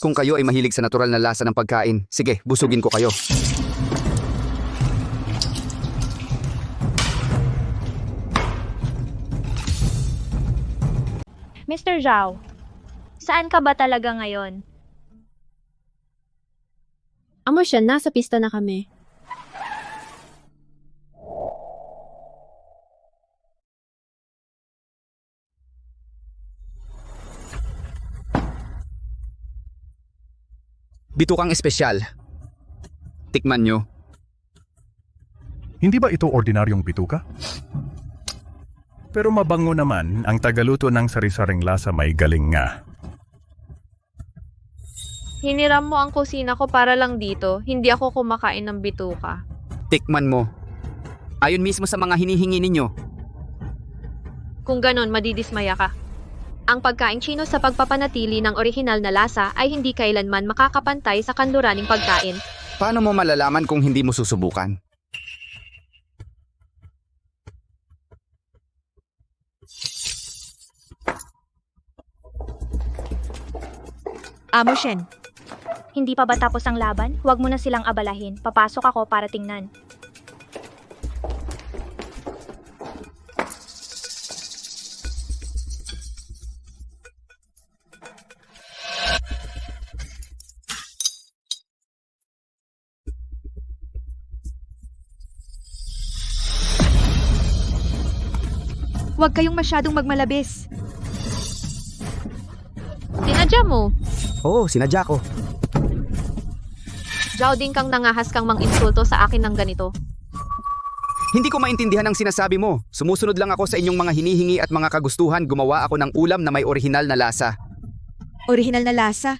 Kung kayo ay mahilig sa natural na lasa ng pagkain, sige, busugin ko kayo. Mr. Zhao, saan ka ba talaga ngayon? Amo siya, nasa pista na kami. Bitukang espesyal. Tikman nyo. Hindi ba ito ordinaryong bituka? Pero mabango naman, ang tagaluto ng sari-saring lasa may galing nga. Hiniram mo ang kusina ko para lang dito, hindi ako kumakain ng bituka. Tikman mo. Ayon mismo sa mga hinihingi ninyo. Kung ganon, madidismaya ka. Ang pagkain Chino sa pagpapanatili ng orihinal na lasa ay hindi kailanman makakapantay sa kanluraning pagkain. Paano mo malalaman kung hindi mo susubukan? Amo Shen, Hindi pa ba tapos ang laban? Huwag mo na silang abalahin. Papasok ako para tingnan. huwag kayong masyadong magmalabis. Sinadya mo. Oo, sinadya ko. Zhao, din kang nangahas kang mang-insulto sa akin ng ganito. Hindi ko maintindihan ang sinasabi mo. Sumusunod lang ako sa inyong mga hinihingi at mga kagustuhan. Gumawa ako ng ulam na may orihinal na lasa. Orihinal na lasa?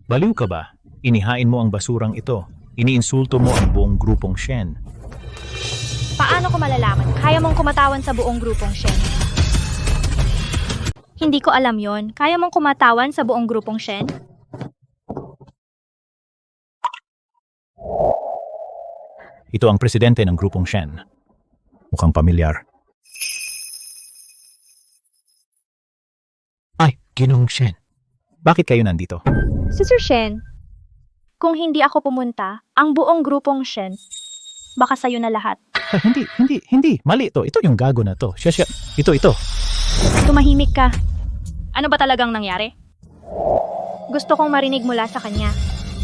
Baliw ka ba? Inihain mo ang basurang ito. Iniinsulto mo ang buong grupong Shen. Paano ko malalaman? Kaya mong kumatawan sa buong grupong Shen. Hindi ko alam yon. Kaya mong kumatawan sa buong grupong Shen? Ito ang presidente ng grupong Shen. Mukhang pamilyar. Ay, Ginong Shen. Bakit kayo nandito? Sir Shen, kung hindi ako pumunta, ang buong grupong Shen, baka sa'yo na lahat. Ay, hindi. Mali ito. Ito yung gago na to. Siya. Ito. Tumahimik ka. Ano ba talagang nangyari? Gusto kong marinig mula sa kanya.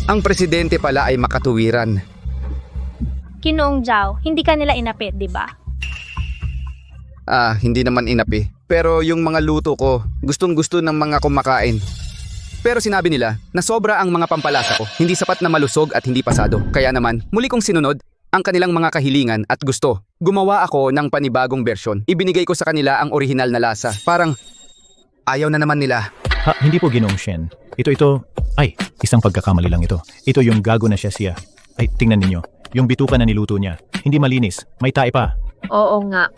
Ang presidente pala ay makatuwiran. Ginoong Zhao, hindi ka nila inapit, di ba? Hindi naman inapi. Pero yung mga luto ko, gustong-gusto ng mga kumakain. Pero sinabi nila na sobra ang mga pampalasa ko, hindi sapat na malusog at hindi pasado. Kaya naman, muli kong sinunod ang kanilang mga kahilingan at gusto. Gumawa ako ng panibagong bersyon. Ibinigay ko sa kanila ang orihinal na lasa. Parang ayaw na naman nila. Ha, hindi po Ginoong Shen. Ito. Ay, isang pagkakamali lang ito. Ito yung gago na siya. Ay, tingnan ninyo. Yung bituka na niluto niya. Hindi malinis. May tae pa. Oo nga.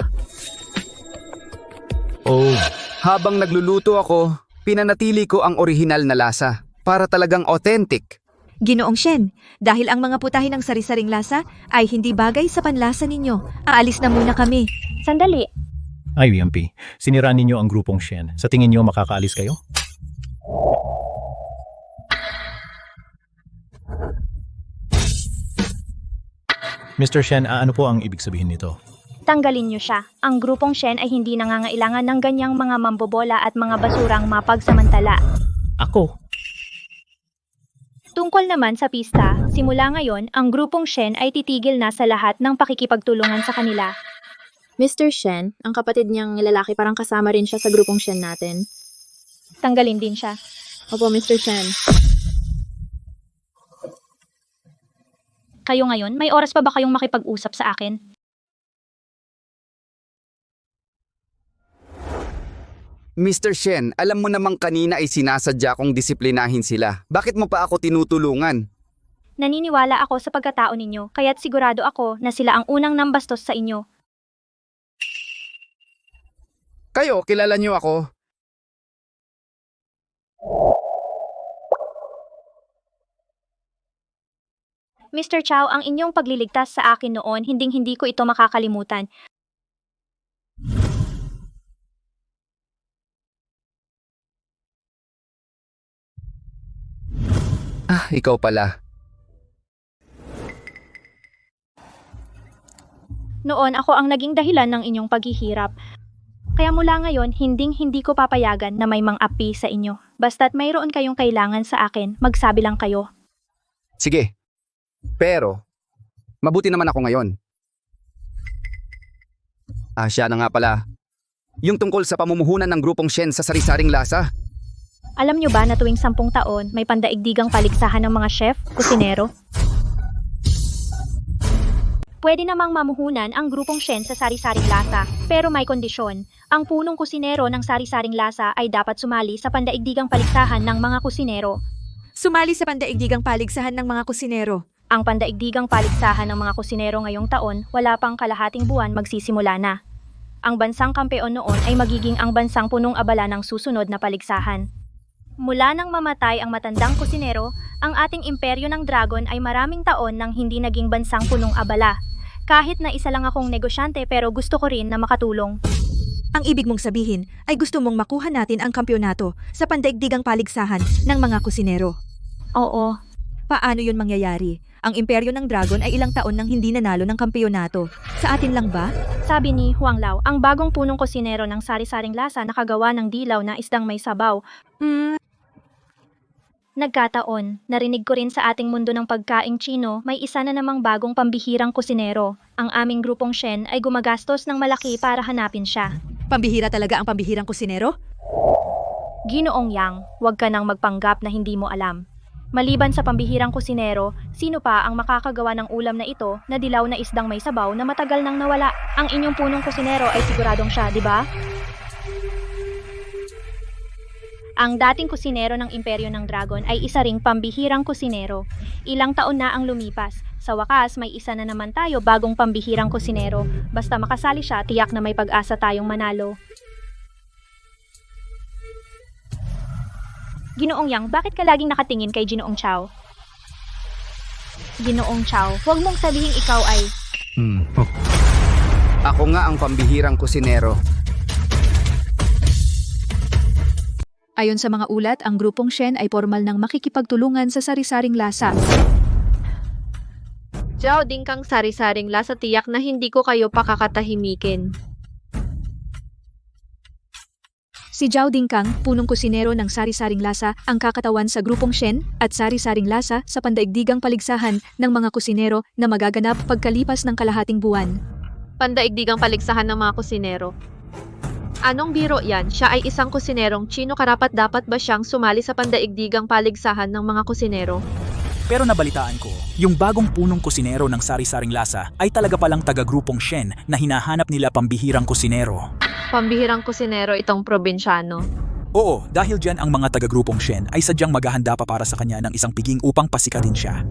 Oh. Habang nagluluto ako, pinanatili ko ang orihinal na lasa para talagang authentic. Ginoong Shen, dahil ang mga putahe ng sari-saring lasa ay hindi bagay sa panlasa ninyo, aalis na muna kami. Sandali. Ay, UMP. Siniraan ninyo ang grupong Shen. Sa tingin niyo makakaalis kayo? Mr. Shen, ano po ang ibig sabihin nito? Tanggalin niyo siya. Ang grupong Shen ay hindi nangangailangan ng ganyang mga mambobola at mga basurang mapagsamantala. Ako? Tungkol naman sa pista, simula ngayon, ang grupong Shen ay titigil na sa lahat ng pakikipagtulungan sa kanila. Mr. Shen, ang kapatid niyang lalaki parang kasama rin siya sa grupong Shen natin. Tanggalin din siya. Opo, Mr. Shen. Kayo ngayon, may oras pa ba kayong makipag-usap sa akin? Mr. Shen, alam mo namang kanina ay sinasadya kong disiplinahin sila. Bakit mo pa ako tinutulungan? Naniniwala ako sa pagkatao ninyo, kaya't sigurado ako na sila ang unang nambastos sa inyo. Kayo, kilala niyo ako. Mr. Chow, ang inyong pagliligtas sa akin noon, hinding-hindi ko ito makakalimutan. Ikaw pala. Noon ako ang naging dahilan ng inyong paghihirap. Kaya mula ngayon, hinding-hindi ko papayagan na may mang-api sa inyo. Basta't mayroon kayong kailangan sa akin, magsabi lang kayo. Sige. Pero, mabuti naman ako ngayon. Siya na nga pala. Yung tungkol sa pamumuhunan ng grupong Shen sa sari-saring lasa. Alam nyo ba na tuwing 10 taon, may pandaigdigang paligsahan ng mga chef, kusinero? Pwede namang mamuhunan ang grupong Shen sa sari-saring lasa, pero may kondisyon. Ang punong kusinero ng sari-saring lasa ay dapat sumali sa pandaigdigang paligsahan ng mga kusinero. Sumali sa pandaigdigang paligsahan ng mga kusinero. Ang pandaigdigang paligsahan ng mga kusinero ngayong taon, wala pang kalahating buwan magsisimula na. Ang bansang kampeon noon ay magiging ang bansang punong abala ng susunod na paligsahan. Mula nang mamatay ang matandang kusinero, ang ating imperyo ng dragon ay maraming taon nang hindi naging bansang punong abala. Kahit na isa lang akong negosyante pero gusto ko rin na makatulong. Ang ibig mong sabihin ay gusto mong makuha natin ang kampyonato sa pandaigdigang paligsahan ng mga kusinero. Oo. Paano yun mangyayari? Ang imperyo ng dragon ay ilang taon nang hindi nanalo ng kampyonato. Sa atin lang ba? Sabi ni Huang Lao, ang bagong punong kusinero ng sari-saring lasa nakagawa ng dilaw na isdang may sabaw. Nagkataon, narinig ko rin sa ating mundo ng pagkaing Chino, may isa na namang bagong pambihirang kusinero. Ang aming grupong Shen ay gumagastos ng malaki para hanapin siya. Pambihira talaga ang pambihirang kusinero? Ginoong Yang, huwag ka nang magpanggap na hindi mo alam. Maliban sa pambihirang kusinero, sino pa ang makakagawa ng ulam na ito na dilaw na isdang may sabaw na matagal nang nawala? Ang inyong punong kusinero ay siguradong siya, di ba? Ang dating kusinero ng Imperyo ng Dragon ay isa ring pambihirang kusinero. Ilang taon na ang lumipas. Sa wakas, may isa na naman tayo bagong pambihirang kusinero. Basta makasali siya, tiyak na may pag-asa tayong manalo. Ginoong Yang, bakit ka laging nakatingin kay Ginoong Chow? Ginoong Chow, huwag mong sabihin ikaw ay... Ako nga ang pambihirang kusinero. Ayon sa mga ulat, ang grupong Shen ay formal ng makikipagtulungan sa sari-saring lasa. Zhao din kang sari-saring lasa, tiyak na hindi ko kayo pakakatahimikin. Si Zhao Dingkang, punong kusinero ng sari-saring lasa, ang kakatawan sa grupong Shen at sari-saring lasa sa pandaigdigang paligsahan ng mga kusinero na magaganap pagkalipas ng kalahating buwan. Pandaigdigang paligsahan ng mga kusinero. Anong biro yan? Siya ay isang kusinerong Chino, karapat-dapat ba siyang sumali sa pandaigdigang paligsahan ng mga kusinero? Pero nabalitaan ko, yung bagong punong kusinero ng sari-saring lasa ay talaga palang taga-grupong Shen na hinahanap nila pambihirang kusinero. Pambihirang kusinero itong probinsyano. Oo, dahil dyan ang mga taga-grupong Shen ay sadyang maghahanda pa para sa kanya ng isang piging upang pasikatin siya.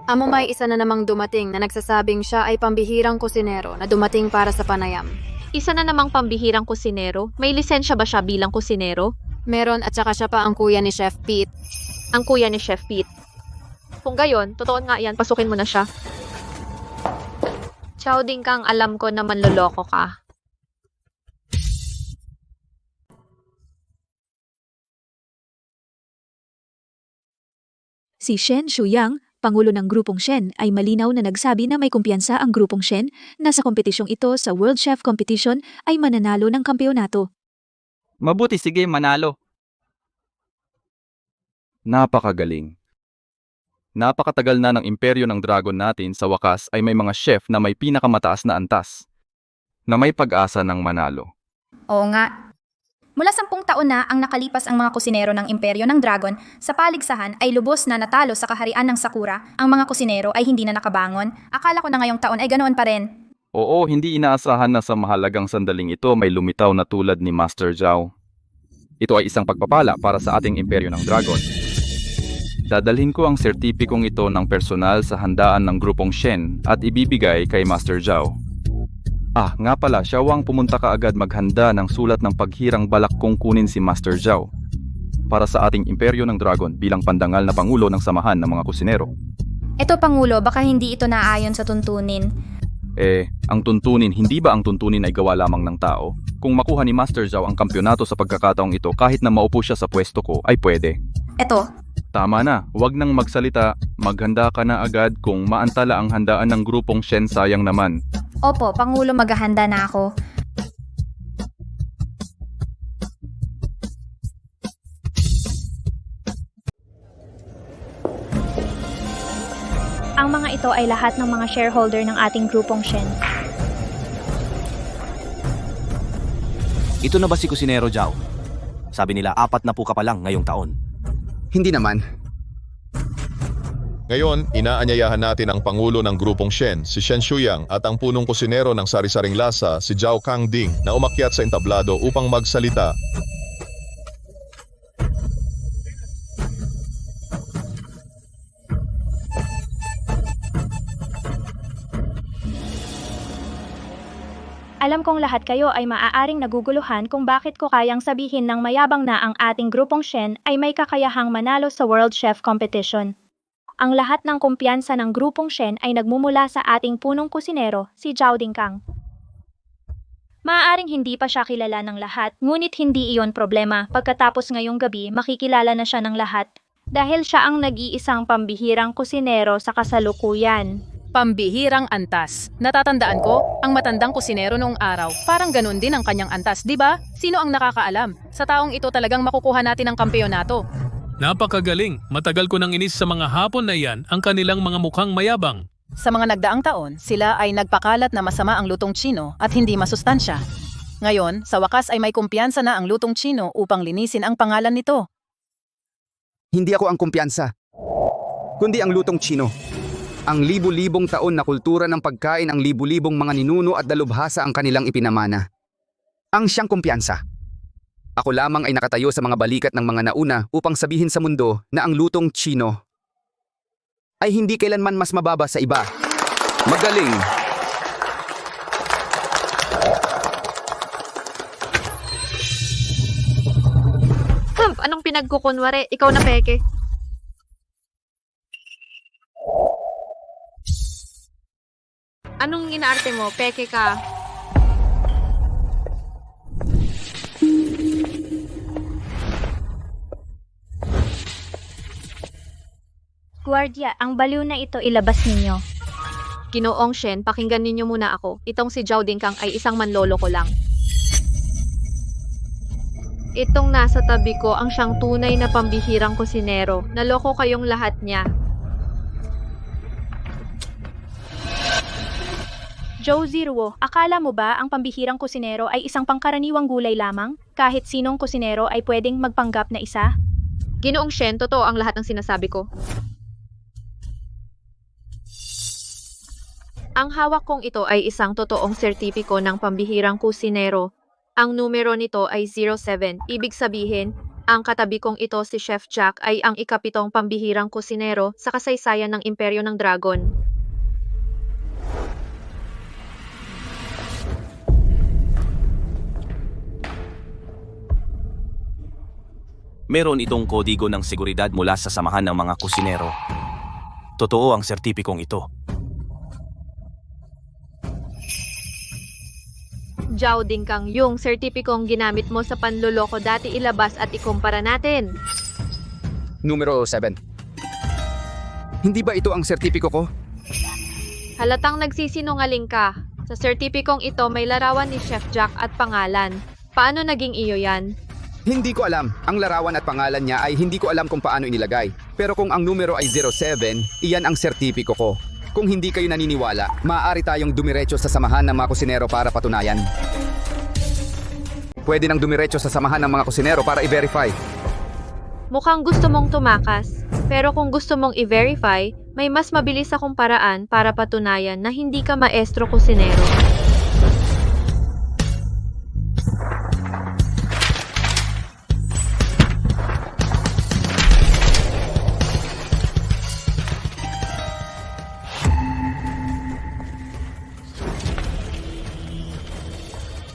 Amo may isa na namang dumating na nagsasabing siya ay pambihirang kusinero na dumating para sa panayam. Isa na namang pambihirang kusinero? May lisensya ba siya bilang kusinero? Meron at saka siya pa ang kuya ni Chef Pete. Ang kuya ni Chef Pete. Kung gayon, totoo nga yan, pasukin mo na siya. Chow Ding Kang, alam ko na manloloko ka. Si Shen Shuyang, Pangulo ng Grupong Shen, ay malinaw na nagsabi na may kumpiyansa ang Grupong Shen na sa kompetisyong ito sa World Chef Competition ay mananalo ng kampeonato. Mabuti, sige, manalo. Napakagaling. Napakatagal na ng imperyo ng dragon natin, sa wakas ay may mga chef na may pinakamataas na antas, na may pag-asa ng manalo. Oo nga. Mula 10 taon na ang nakalipas ang mga kusinero ng Imperyo ng Dragon, sa paligsahan ay lubos na natalo sa kaharian ng Sakura, ang mga kusinero ay hindi na nakabangon. Akala ko na ngayong taon ay ganoon pa rin. Oo, hindi inaasahan na sa mahalagang sandaling ito may lumitaw na tulad ni Master Zhao. Ito ay isang pagpapala para sa ating Imperyo ng Dragon. Dadalhin ko ang sertipikong ito ng personal sa handaan ng Grupong Shen at ibibigay kay Master Zhao. Ah, nga pala, siya ang pumunta kaagad maghanda ng sulat ng paghirang balak kong kunin si Master Zhao para sa ating Imperyo ng Dragon bilang pandangal na pangulo ng samahan ng mga kusinero. Ito, Pangulo, baka hindi ito naayon sa tuntunin. Ang tuntunin, hindi ba ang tuntunin ay gawa lamang ng tao? Kung makuha ni Master Zhao ang kampyonato sa pagkakataong ito kahit na maupo siya sa pwesto ko, ay pwede. Ito. Tama na, huwag nang magsalita, maghanda ka na agad kung maantala ang handaan ng Grupong Shen, sayang naman. Opo, Pangulo, maghahanda na ako. Ang mga ito ay lahat ng mga shareholder ng ating Grupong Shen. Ito na ba si Kusinero Zhao? Sabi nila 4 na po ka pa lang ngayong taon. Hindi naman. Ngayon, inaanyayahan natin ang Pangulo ng Grupong Shen, si Shen Shuyang, at ang punong kusinero ng sari-saring lasa, si Zhao Kangding, na umakyat sa entablado upang magsalita. Alam kong lahat kayo ay maaaring naguguluhan kung bakit ko kayang sabihin ng mayabang na ang ating Grupong Shen ay may kakayahang manalo sa World Chef Competition. Ang lahat ng kumpiyansa ng Grupong Shen ay nagmumula sa ating punong kusinero, si Zhao Dingkang. Maaaring hindi pa siya kilala ng lahat, ngunit hindi iyon problema. Pagkatapos ngayong gabi, makikilala na siya ng lahat dahil siya ang nag-iisang pambihirang kusinero sa kasalukuyan. Pambihirang antas. Natatandaan ko, ang matandang kusinero noong araw, parang ganun din ang kanyang antas, di ba? Sino ang nakakaalam? Sa taong ito talagang makukuha natin ang kampeonato. Napakagaling. Matagal ko nang inis sa mga hapon na yan ang kanilang mga mukhang mayabang. Sa mga nagdaang taon, sila ay nagpakalat na masama ang lutong Chino at hindi masustansya. Ngayon, sa wakas ay may kumpiyansa na ang lutong Chino upang linisin ang pangalan nito. Hindi ako ang kumpiyansa, kundi ang lutong Chino. Ang libu-libong taon na kultura ng pagkain, ang libu-libong mga ninuno at dalubhasa ang kanilang ipinamana. Ang siyang kumpiyansa. Ako lamang ay nakatayo sa mga balikat ng mga nauna upang sabihin sa mundo na ang lutong Chino ay hindi kailanman mas mababa sa iba. Magaling! Camp, anong pinagkukunwari? Ikaw na peke. Anong inaarte mo? Peke ka. Guardia, ang baliw na ito ilabas ninyo. Ginoong Shen, pakinggan ninyo muna ako. Itong si Zhao Dingkang ay isang manloloko lang. Itong nasa tabi ko ang siyang tunay na pambihirang kusinero. Naloko kayong lahat niya. Joe Zirwo, akala mo ba ang pambihirang kusinero ay isang pangkaraniwang gulay lamang? Kahit sinong kusinero ay pwedeng magpanggap na isa? Ginoong Shen, totoo ang lahat ng sinasabi ko. Ang hawak kong ito ay isang totoong sertipiko ng pambihirang kusinero. Ang numero nito ay 07. Ibig sabihin, ang katabi kong ito si Chef Jack ay ang ikapitong pambihirang kusinero sa kasaysayan ng Imperyo ng Dragon. Meron itong kodigo ng seguridad mula sa samahan ng mga kusinero. Totoo ang sertipikong ito. Zhao Dingkang, yung sertipikong ginamit mo sa panloloko dati ilabas at ikumpara natin. Numero 7. Hindi ba ito ang sertipiko ko? Halatang nagsisinungaling ka. Sa sertipikong ito may larawan ni Chef Jack at pangalan. Paano naging iyo yan? Hindi ko alam. Ang larawan at pangalan niya ay hindi ko alam kung paano inilagay. Pero kung ang numero ay 07, iyan ang sertipiko ko. Kung hindi kayo naniniwala, maaari tayong dumiretso sa samahan ng mga kusinero para patunayan. Pwede nang dumiretso sa samahan ng mga kusinero para i-verify. Mukhang gusto mong tumakas. Pero kung gusto mong i-verify, may mas mabilis akong paraan para patunayan na hindi ka maestro kusinero.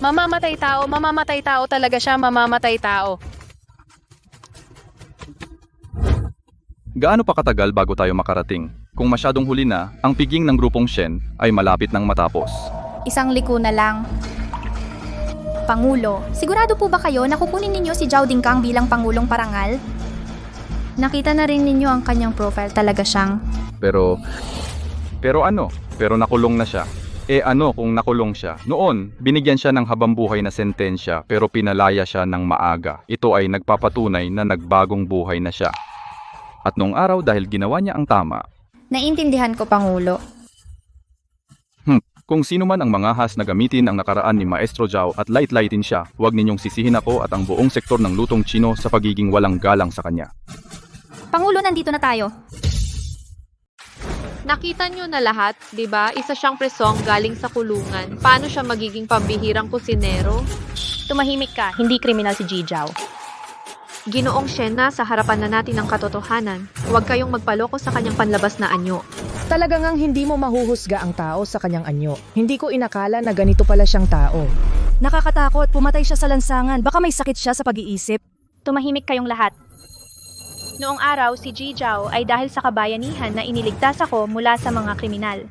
Mamamatay tao talaga siya, mamamatay tao. Gaano pa katagal bago tayo makarating? Kung masyadong huli na, ang piging ng grupong Shen ay malapit nang matapos. Isang liko na lang. Pangulo, sigurado po ba kayo na kukunin ninyo si Zhao Dingkang bilang Pangulong Parangal? Nakita na rin ninyo ang kanyang profile, talaga siyang... Pero nakulong na siya. Ano kung nakulong siya? Noon, binigyan siya ng habambuhay na sentensya pero pinalaya siya ng maaga. Ito ay nagpapatunay na nagbagong buhay na siya. At noong araw dahil ginawa niya ang tama. Naintindihan ko, Pangulo. Kung sino man ang mangahas na gamitin ang nakaraan ni Maestro Zhao at light-lightin siya, huwag ninyong sisihin ako at ang buong sektor ng lutong Chino sa pagiging walang galang sa kanya. Pangulo, nandito na tayo. Nakita nyo na lahat, di ba? Isa siyang presong galing sa kulungan. Paano siya magiging pambihirang kusinero? Tumahimik ka, hindi kriminal si Ji Zhao. Ginoong Shen, sa harapan na natin ang katotohanan. Huwag kayong magpaloko sa kanyang panlabas na anyo. Talaga ngang hindi mo mahuhusga ang tao sa kanyang anyo. Hindi ko inakala na ganito pala siyang tao. Nakakatakot, pumatay siya sa lansangan. Baka may sakit siya sa pag-iisip. Tumahimik kayong lahat. Noong araw, si Ji Zhao ay dahil sa kabayanihan na iniligtas ako mula sa mga kriminal.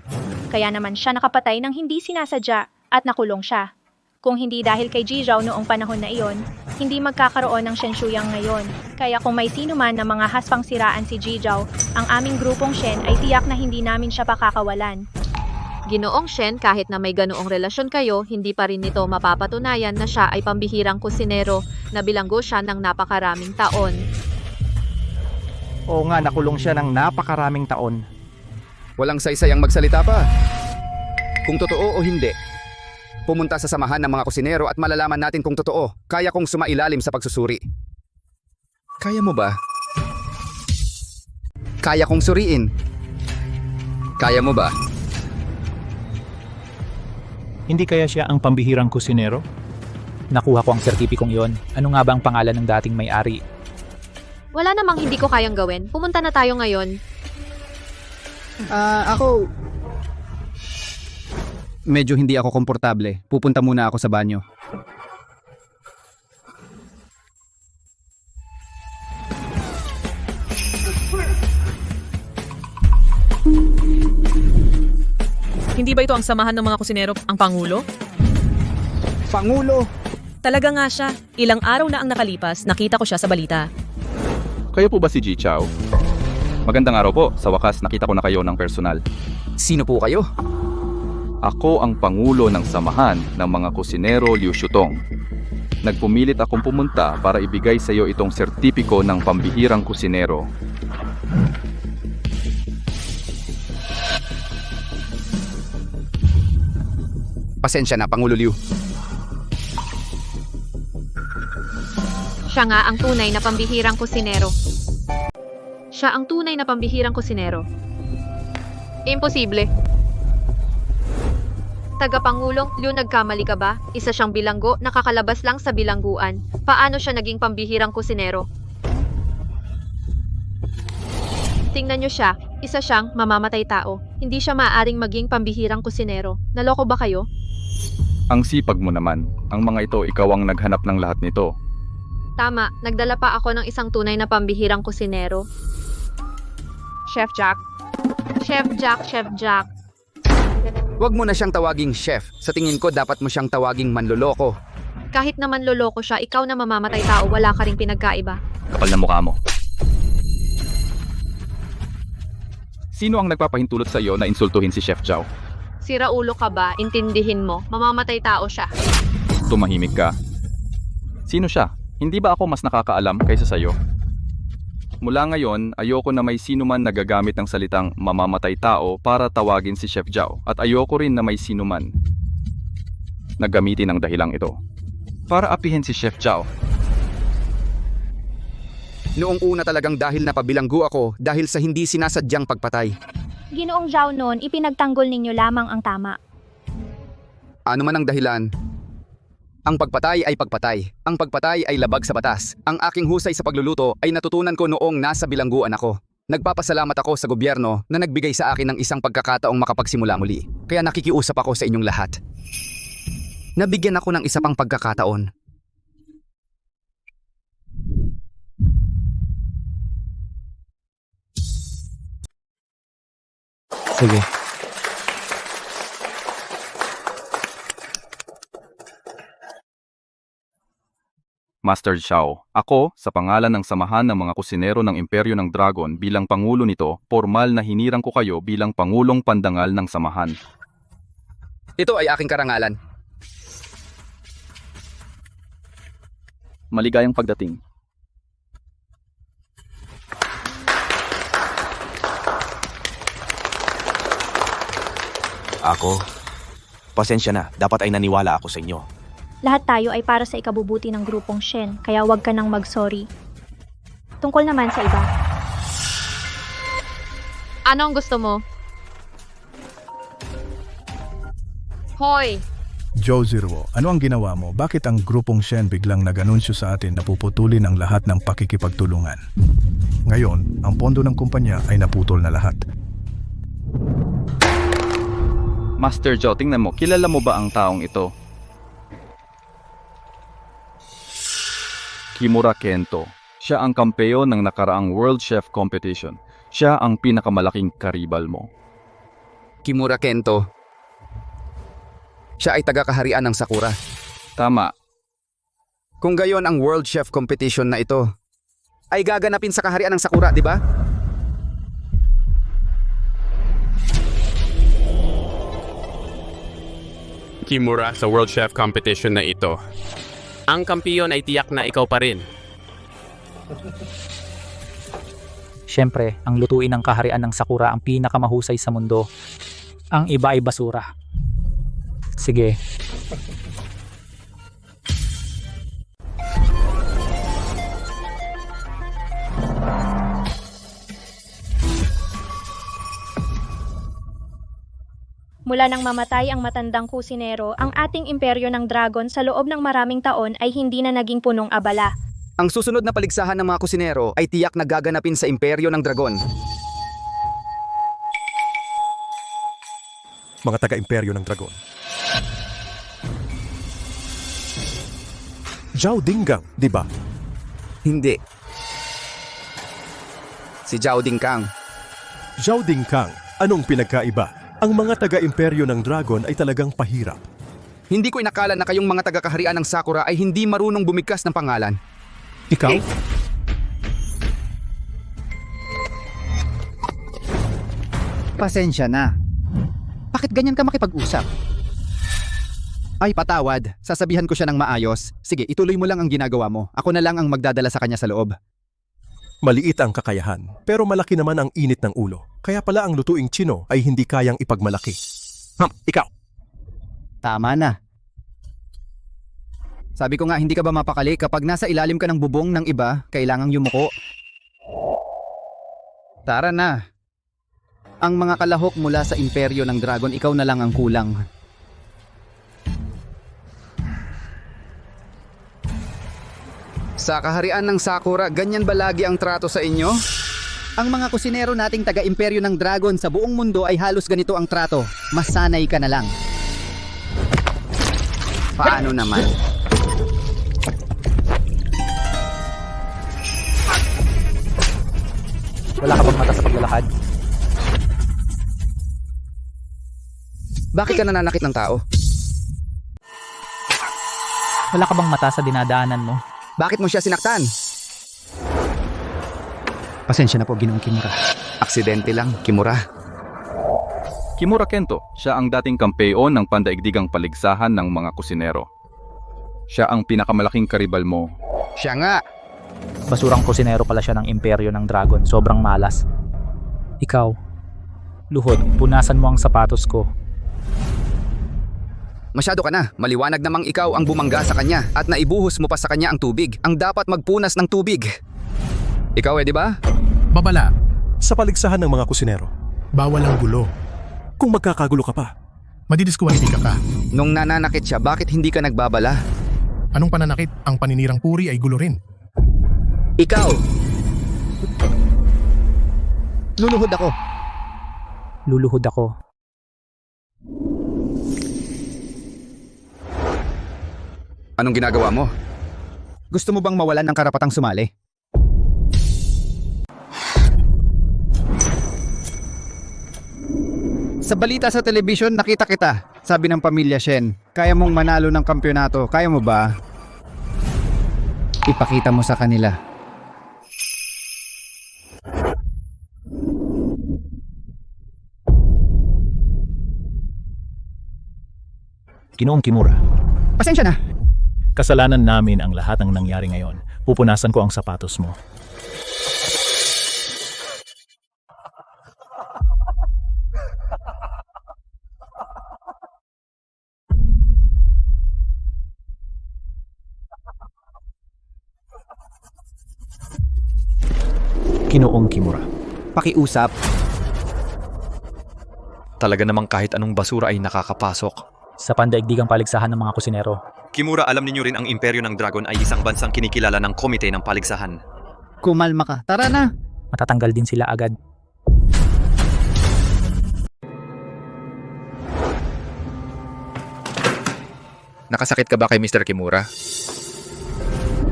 Kaya naman siya nakapatay ng hindi sinasadya at nakulong siya. Kung hindi dahil kay Ji Zhao noong panahon na iyon, hindi magkakaroon ng Shen Shuyang ngayon. Kaya kung may sino man na mga haspang siraan si Ji Zhao, ang aming grupong Shen ay tiyak na hindi namin siya pakakawalan. Ginoong Shen, kahit na may ganoong relasyon kayo, hindi pa rin nito mapapatunayan na siya ay pambihirang kusinero na bilanggo siya ng napakaraming taon. Oo nga, nakulong siya ng napakaraming taon. Walang saysayang magsalita pa. Kung totoo o hindi, pumunta sa samahan ng mga kusinero at malalaman natin kung totoo. Kaya kong sumailalim sa pagsusuri. Kaya mo ba? Kaya kong suriin. Kaya mo ba? Hindi kaya siya ang pambihirang kusinero? Nakuha ko ang sertipikong yon. Ano nga ba ang pangalan ng dating may-ari? Wala namang hindi ko kayang gawin. Pumunta na tayo ngayon. Ako... Medyo hindi ako komportable. Pupunta muna ako sa banyo. Hindi ba ito ang samahan ng mga kusinero, ang Pangulo? Pangulo? Talaga nga siya. Ilang araw na ang nakalipas, nakita ko siya sa balita. Kayo po ba si Ji Zhao? Magandang araw po. Sa wakas, nakita ko na kayo ng personal. Sino po kayo? Ako ang pangulo ng samahan ng mga kusinero Liu Shutong. Nagpumilit akong pumunta para ibigay sa iyo itong sertipiko ng pambihirang kusinero. Pasensya na, Pangulo Liu. Siya nga ang tunay na pambihirang kusinero. Siya ang tunay na pambihirang kusinero. Imposible. Tagapangulong Liu, nagkamali ka ba? Isa siyang bilanggo, nakakalabas lang sa bilangguan. Paano siya naging pambihirang kusinero? Tingnan niyo siya, isa siyang mamamatay tao. Hindi siya maaaring maging pambihirang kusinero. Naloko ba kayo? Ang sipag mo naman. Ang mga ito, ikaw ang naghanap ng lahat nito. Tama, nagdala pa ako ng isang tunay na pambihirang kusinero. Chef Jack. Chef Jack, Chef Jack. Huwag mo na siyang tawaging chef. Sa tingin ko, dapat mo siyang tawaging manloloko. Kahit naman loloko siya, ikaw na mamamatay tao, wala ka ring pinagkaiba. Kapal na mukha mo. Sino ang nagpapahintulot sa iyo na insultuhin si Chef Zhao? Sira ulo ka ba? Intindihin mo, mamamatay tao siya. Tumahimik ka. Sino siya? Hindi ba ako mas nakakaalam kaysa sa iyo? Mula ngayon, ayoko na may sino man nagagamit ng salitang mamamatay tao para tawagin si Chef Zhao at ayoko rin na may sino man naggamitin ng dahilang ito para apihin si Chef Zhao. Noong una talagang dahil napabilanggo ako dahil sa hindi sinasadyang pagpatay. Ginoong Zhao noon, ipinagtanggol ninyo lamang ang tama. Ano man ang dahilan, ang pagpatay ay pagpatay. Ang pagpatay ay labag sa batas. Ang aking husay sa pagluluto ay natutunan ko noong nasa bilangguan ako. Nagpapasalamat ako sa gobyerno na nagbigay sa akin ng isang pagkakataong makapagsimula muli. Kaya nakikiusap ako sa inyong lahat. Nabigyan ako ng isa pang pagkakataon. Sige. Master Zhao, ako, sa pangalan ng Samahan ng mga Kusinero ng Imperyo ng Dragon bilang Pangulo nito, formal na hinirang ko kayo bilang Pangulong Pandangal ng Samahan. Ito ay aking karangalan. Maligayang pagdating. Ako? Pasensya na, dapat ay naniwala ako sa inyo. Lahat tayo ay para sa ikabubuti ng grupong Shen, kaya huwag ka nang mag-sorry. Tungkol naman sa iba. Ano ang gusto mo? Hoy! Joe Zirwo, ano ang ginawa mo? Bakit ang grupong Shen biglang nag-anunsyo sa atin na puputulin ang lahat ng pakikipagtulungan? Ngayon, ang pondo ng kumpanya ay naputol na lahat. Master Zhao, tingnan mo, kilala mo ba ang taong ito? Kimura Kento. Siya ang kampeon ng nakaraang World Chef Competition. Siya ang pinakamalaking karibal mo. Kimura Kento. Siya ay taga-kaharian ng Sakura. Tama. Kung gayon ang World Chef Competition na ito, ay gaganapin sa kaharian ng Sakura, di ba? Kimura sa World Chef Competition na ito. Ang kampiyon ay tiyak na ikaw pa rin. Siyempre, ang lutuin ng kaharian ng Sakura ang pinakamahusay sa mundo. Ang iba ay basura. Sige. Mula nang mamatay ang matandang kusinero, ang ating imperyo ng dragon sa loob ng maraming taon ay hindi na naging punong abala. Ang susunod na paligsahan ng mga kusinero ay tiyak na gaganapin sa imperyo ng dragon. Mga taga-imperyo ng dragon. Zhao Dinggang, di ba? Hindi. Si Zhao Dingkang. Zhao Dingkang, anong pinagkaiba? Ang mga taga-imperyo ng dragon ay talagang pahirap. Hindi ko inakala na kayong mga taga-kaharian ng Sakura ay hindi marunong bumigkas ng pangalan. Ikaw? Pasensya na. Bakit ganyan ka makipag-usap? Ay, patawad. Sasabihan ko siya ng maayos. Sige, ituloy mo lang ang ginagawa mo. Ako na lang ang magdadala sa kanya sa loob. Maliit ang kakayahan, pero malaki naman ang init ng ulo. Kaya pala ang lutuing Chino ay hindi kayang ipagmalaki. Ikaw! Tama na. Sabi ko nga, hindi ka ba mapakali kapag nasa ilalim ka ng bubong ng iba, kailangang yumuko? Tara na. Ang mga kalahok mula sa imperyo ng dragon, ikaw na lang ang kulang. Sa kaharian ng Sakura, ganyan ba lagi ang trato sa inyo? Ang mga kusinero nating taga-imperyo ng dragon sa buong mundo ay halos ganito ang trato. Masanay ka na lang. Paano naman? Wala ka bang mata sa paglalakad? Bakit ka nananakit ng tao? Wala ka bang mata sa dinadaanan mo? Bakit mo siya sinaktan? Pasensya na po, Ginoong Kimura. Aksidente lang, Kimura. Kimura Kento, siya ang dating kampeon ng pandaigdigang paligsahan ng mga kusinero. Siya ang pinakamalaking karibal mo. Siya nga. Basurang kusinero pala siya ng imperyo ng dragon. Sobrang malas. Ikaw, Luhod, punasan mo ang sapatos ko. Masyado ka na. Maliwanag namang ikaw ang bumangga sa kanya at naibuhos mo pa sa kanya ang tubig. Ang dapat magpunas ng tubig. Ikaw di ba? Babala. Sa paligsahan ng mga kusinero, bawal ang gulo. Kung magkakagulo ka pa, madidiskwalipika ka. Nung nananakit siya, bakit hindi ka nagbabala? Anong pananakit? Ang paninirang puri ay gulo rin. Ikaw! Luluhod ako. Luluhod ako. Anong ginagawa mo? Gusto mo bang mawalan ng karapatang sumali? Sa balita sa telebisyon, nakita kita. Sabi ng pamilya Shen, kaya mong manalo ng kampyonato. Kaya mo ba? Ipakita mo sa kanila. Ginoong Kimura, Pasensya na. kasalanan namin ang lahat ng nangyari ngayon. Pupunasan ko ang sapatos mo. Ginoong Kimura. Pakiusap. Talaga namang kahit anong basura ay nakakapasok. Sa pandaigdigang paligsahan ng mga kusinero. Kimura, alam ninyo rin ang imperyo ng dragon ay isang bansang kinikilala ng komite ng paligsahan. Kumalma ka. Tara na. Matatanggal din sila agad. Nakasakit ka ba kay Mr. Kimura?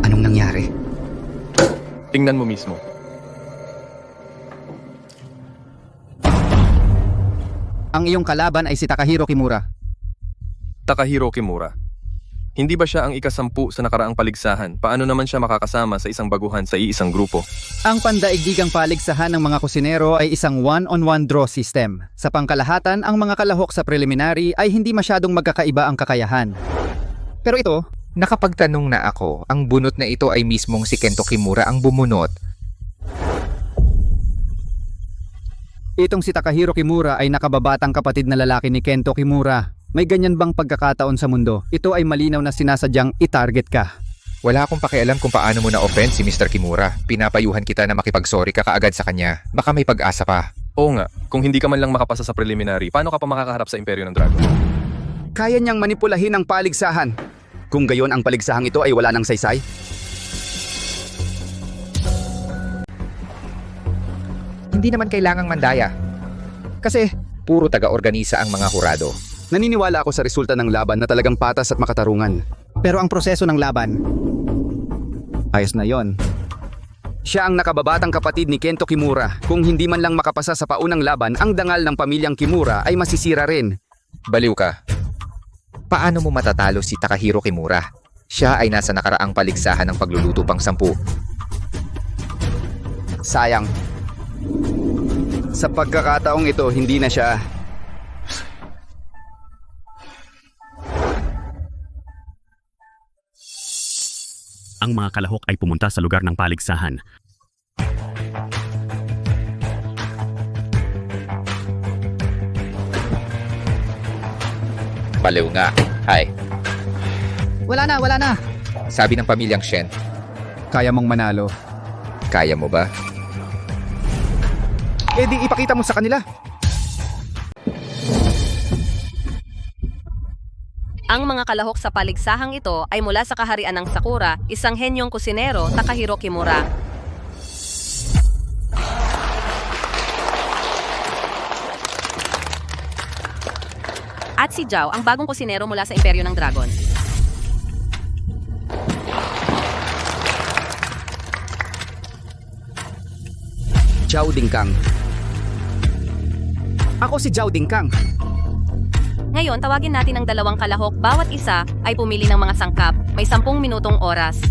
Anong nangyari? Tingnan mo mismo. Ang iyong kalaban ay si Takahiro Kimura. Takahiro Kimura. Hindi ba siya ang ikasampu sa nakaraang paligsahan? Paano naman siya makakasama sa isang baguhan sa iisang grupo? Ang pandaigdigang paligsahan ng mga kusinero ay isang one-on-one draw system. Sa pangkalahatan, ang mga kalahok sa preliminary ay hindi masyadong magkakaiba ang kakayahan. Pero ito, nakapagtanong na ako, ang bunot na ito ay mismong si Kento Kimura ang bumunot. itong si Takahiro Kimura ay nakababatang kapatid na lalaki ni Kento Kimura. May ganyan bang pagkakataon sa mundo? Ito ay malinaw na sinasadyang i-target ka. Wala akong pakialam kung paano mo na-offend si Mr. Kimura. Pinapayuhan kita na makipag-sorry ka kaagad sa kanya. Baka may pag-asa pa. Oo nga, kung hindi ka man lang makapasa sa preliminary, paano ka pa makakaharap sa imperyo ng dragon? Kaya niyang manipulahin ang paligsahan. Kung gayon ang paligsahang ito ay wala ng saysay. Hindi naman kailangang mandaya. Kasi puro taga-organisa ang mga hurado. Naniniwala ako sa resulta ng laban na talagang patas at makatarungan. Pero ang proseso ng laban, ayos na yon. Siya ang nakababatang kapatid ni Kento Kimura. Kung hindi man lang makapasa sa paunang laban, ang dangal ng pamilyang Kimura ay masisira rin. Baliw ka. Paano mo matatalo si Takahiro Kimura? Siya ay nasa nakaraang paligsahan ng pagluluto pang 10. Sayang. Sa pagkakataong ito, hindi na siya. Ang mga kalahok ay pumunta sa lugar ng paligsahan. Baliw nga. Hay, Wala na. sabi ng pamilyang Shen, Kaya mong manalo. kaya mo ba? Eh di ipakita mo sa kanila. Ang mga kalahok sa paligsahang ito ay mula sa kaharian ng Sakura, isang henyong kusinero, Takahiro Kimura. At si Zhao, ang bagong kusinero mula sa Imperyo ng Dragon. Zhao Dingkang. Ako si Zhao Dingkang. Ngayon, tawagin natin ang dalawang kalahok. Bawat isa ay pumili ng mga sangkap. May 10 minutong oras.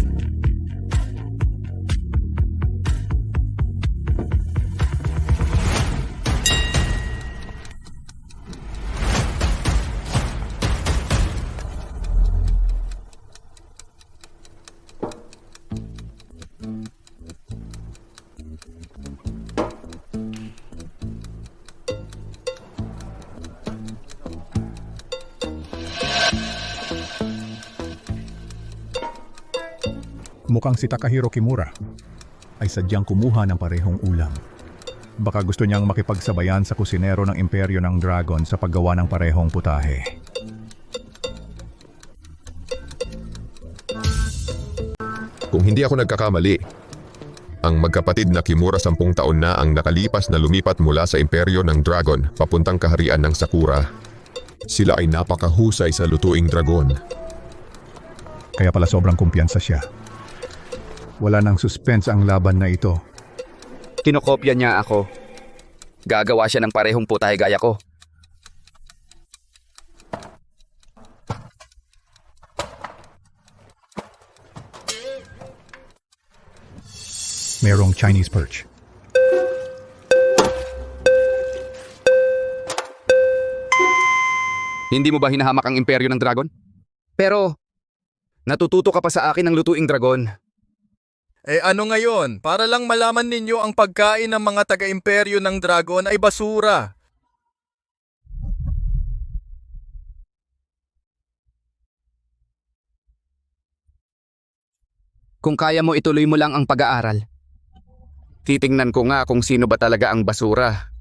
Mukhang si Takahiro Kimura ay sadyang kumuha ng parehong ulam. Baka gusto niyang makipagsabayan sa kusinero ng Imperyo ng Dragon sa paggawa ng parehong putahe. Kung hindi ako nagkakamali, ang magkapatid na Kimura 10 taon na ang nakalipas na lumipat mula sa Imperyo ng Dragon papuntang kaharian ng Sakura. Sila ay napakahusay sa lutuing dragon. Kaya pala sobrang kumpiyansa siya. Wala nang suspense ang laban na ito. Kinokopya niya ako. Gagawa siya ng parehong putahe gaya ko. Merong Chinese perch. Hindi mo ba hinahamak ang Imperyo ng Dragon? Pero, natututo ka pa sa akin ng lutuing dragon. Eh ano ngayon? Para lang malaman ninyo ang pagkain ng mga taga-imperyo ng Dragon ay basura. Kung kaya mo ituloy mo lang ang pag-aaral. Titingnan ko nga kung sino ba talaga ang basura.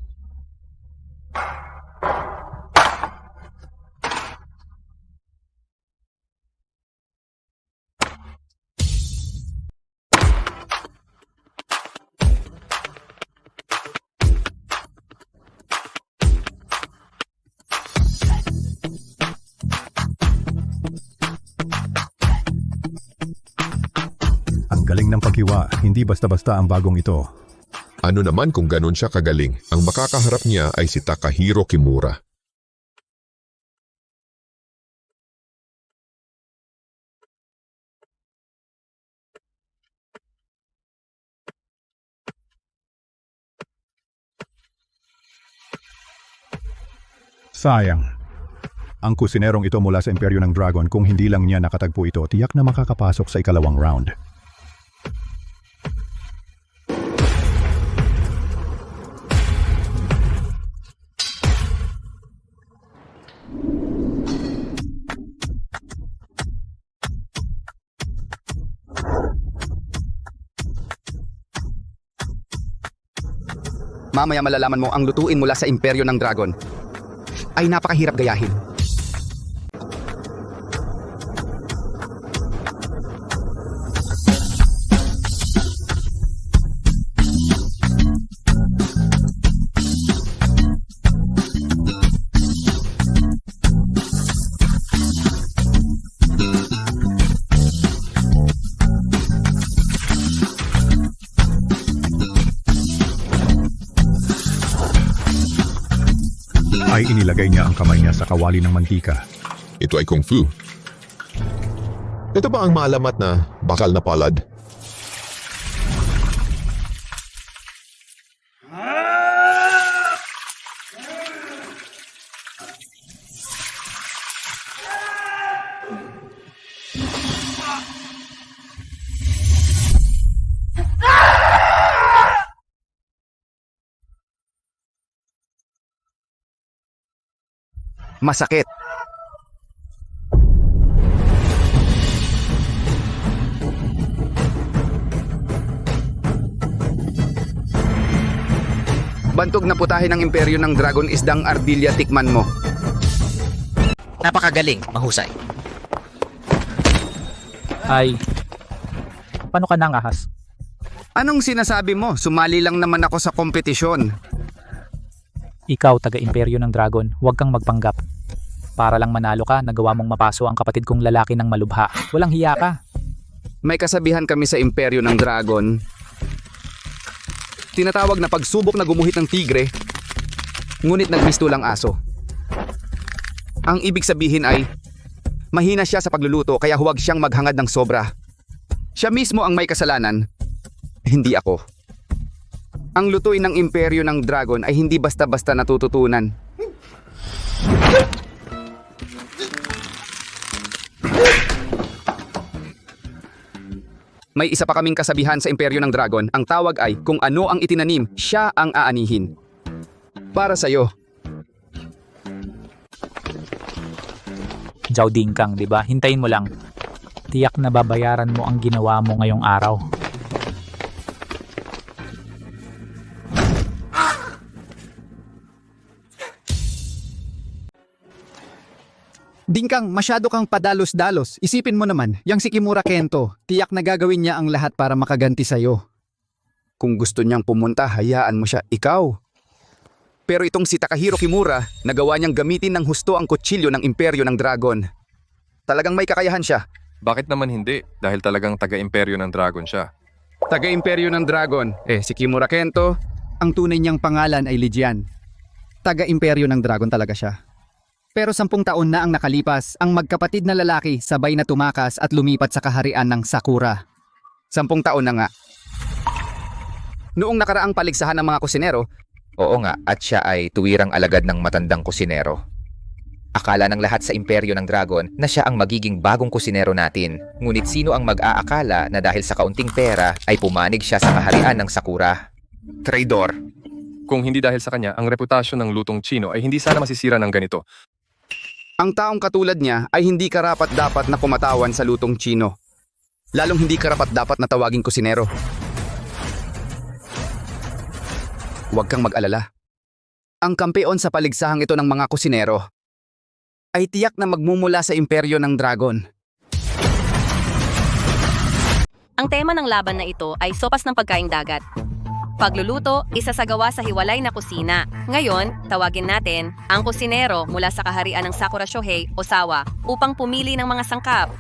Ang galing ng paghiwa, hindi basta-basta ang bagong ito. Ano naman kung ganun siya kagaling, ang makakaharap niya ay si Takahiro Kimura. Sayang. Ang kusinerong ito mula sa Imperyo ng Dragon, kung hindi lang niya nakatagpo ito, tiyak na makakapasok sa ikalawang round. Mamaya malalaman mo ang lutuin mula sa Imperyo ng Dragon ay napakahirap gayahin. Ay inilagay niya ang kamay niya sa kawali ng mantika. Ito ay Kung Fu. Ito ba ang maalamat na bakal na palad? Masakit. Bantog na putahe ng imperyo ng dragon isdang ardilya tikman mo. Napakagaling, mahusay. Ay, paano ka nang ahas? Anong sinasabi mo? Sumali lang naman ako sa kompetisyon. Ikaw, taga-imperyo ng dragon, huwag kang magpanggap. Para lang manalo ka, nagawa mong mapaso ang kapatid kong lalaki ng malubha. Walang hiya ka. May kasabihan kami sa imperyo ng dragon. Tinatawag na pagsubok na gumuhit ng tigre, ngunit nagmistulang aso. Ang ibig sabihin ay, mahina siya sa pagluluto kaya huwag siyang maghangad ng sobra. Siya mismo ang may kasalanan, hindi ako. Ang lutuin ng imperyo ng dragon ay hindi basta-basta natututunan. May isa pa kaming kasabihan sa imperyo ng dragon. Ang tawag ay, kung ano ang itinanim, siya ang aanihin. Para sa'yo. Zhao Dingkang, di ba? Hintayin mo lang. Tiyak na babayaran mo ang ginawa mo ngayong araw. Dingkang, masyado kang padalos-dalos. Isipin mo naman, yang si Kimura Kento, tiyak na gagawin niya ang lahat para makaganti sa'yo. Kung gusto niyang pumunta, hayaan mo siya, ikaw. Pero itong si Takahiro Kimura, nagawa niyang gamitin ng husto ang kutsilyo ng imperyo ng dragon. Talagang may kakayahan siya. Bakit naman hindi? Dahil talagang taga-imperyo ng dragon siya. Taga-imperyo ng dragon. Si Kimura Kento, Ang tunay niyang pangalan ay Lijian. Taga-imperyo ng dragon talaga siya. Pero 10 taon na ang nakalipas, ang magkapatid na lalaki sabay na tumakas at lumipat sa kaharian ng Sakura. 10 taon na nga. Noong nakaraang paligsahan ng mga kusinero, Oo nga, at siya ay tuwirang alagad ng matandang kusinero. Akala ng lahat sa imperyo ng dragon na siya ang magiging bagong kusinero natin. Ngunit sino ang mag-aakala na dahil sa kaunting pera ay pumanig siya sa kaharian ng Sakura? Traidor! Kung hindi dahil sa kanya, ang reputasyon ng lutong Chino ay hindi sana masisira ng ganito. ang taong katulad niya ay hindi karapat-dapat na kumatawan sa lutong Chino. Lalong hindi karapat-dapat na tawaging kusinero. Huwag kang mag-alala. Ang kampeon sa paligsahang ito ng mga kusinero ay tiyak na magmumula sa imperyo ng dragon. Ang tema ng laban na ito ay sopas ng pagkaing dagat. Pagluluto, isasagawa sa hiwalay na kusina. Ngayon, tawagin natin ang kusinero mula sa kaharian ng Sakura Shohei, Osawa, upang pumili ng mga sangkap.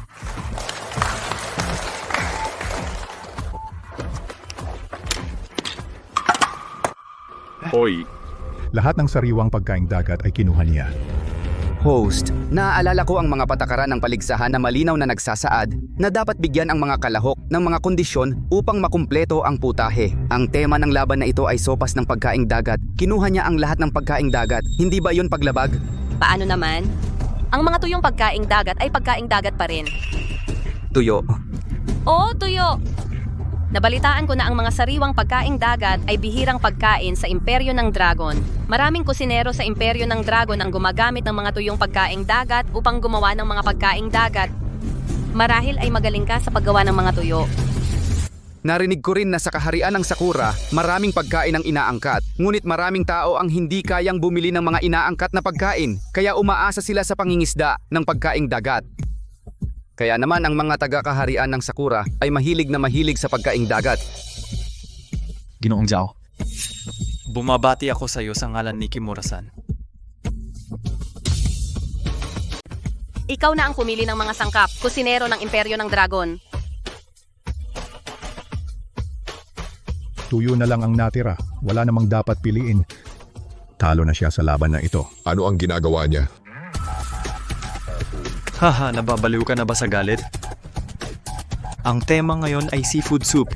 Hoy, Lahat ng sariwang pagkaing dagat ay kinuha niya. Host, naaalala ko ang mga patakaran ng paligsahan na malinaw na nagsasaad na dapat bigyan ang mga kalahok ng mga kondisyon upang makumpleto ang putahe. Ang tema ng laban na ito ay sopas ng pagkaing dagat. Kinuha niya ang lahat ng pagkaing dagat. Hindi ba yun paglabag? Paano naman? Ang mga tuyong pagkaing dagat ay pagkaing dagat pa rin. Tuyo. Oo, tuyo! Nabalitaan ko na ang mga sariwang pagkaing dagat ay bihirang pagkain sa imperyo ng dragon. Maraming kusinero sa imperyo ng dragon ang gumagamit ng mga tuyong pagkaing dagat upang gumawa ng mga pagkaing dagat. Marahil ay magaling ka sa paggawa ng mga tuyo. Narinig ko rin na sa kaharian ng Sakura, maraming pagkain ang inaangkat. Ngunit maraming tao ang hindi kayang bumili ng mga inaangkat na pagkain, kaya umaasa sila sa pangingisda ng pagkaing dagat. Kaya naman ang mga taga-kaharian ng Sakura ay mahilig na mahilig sa pagkaing dagat. Ginoong Zhao, bumabati ako sa iyo sa ngalan ni Kimura-san. Ikaw na ang pumili ng mga sangkap, kusinero ng imperyo ng dragon. Tuyo na lang ang natira. Wala namang dapat piliin. Talo na siya sa laban na ito. Ano ang ginagawa niya? Haha, nababaliw ka na ba sa galit? Ang tema ngayon ay seafood soup.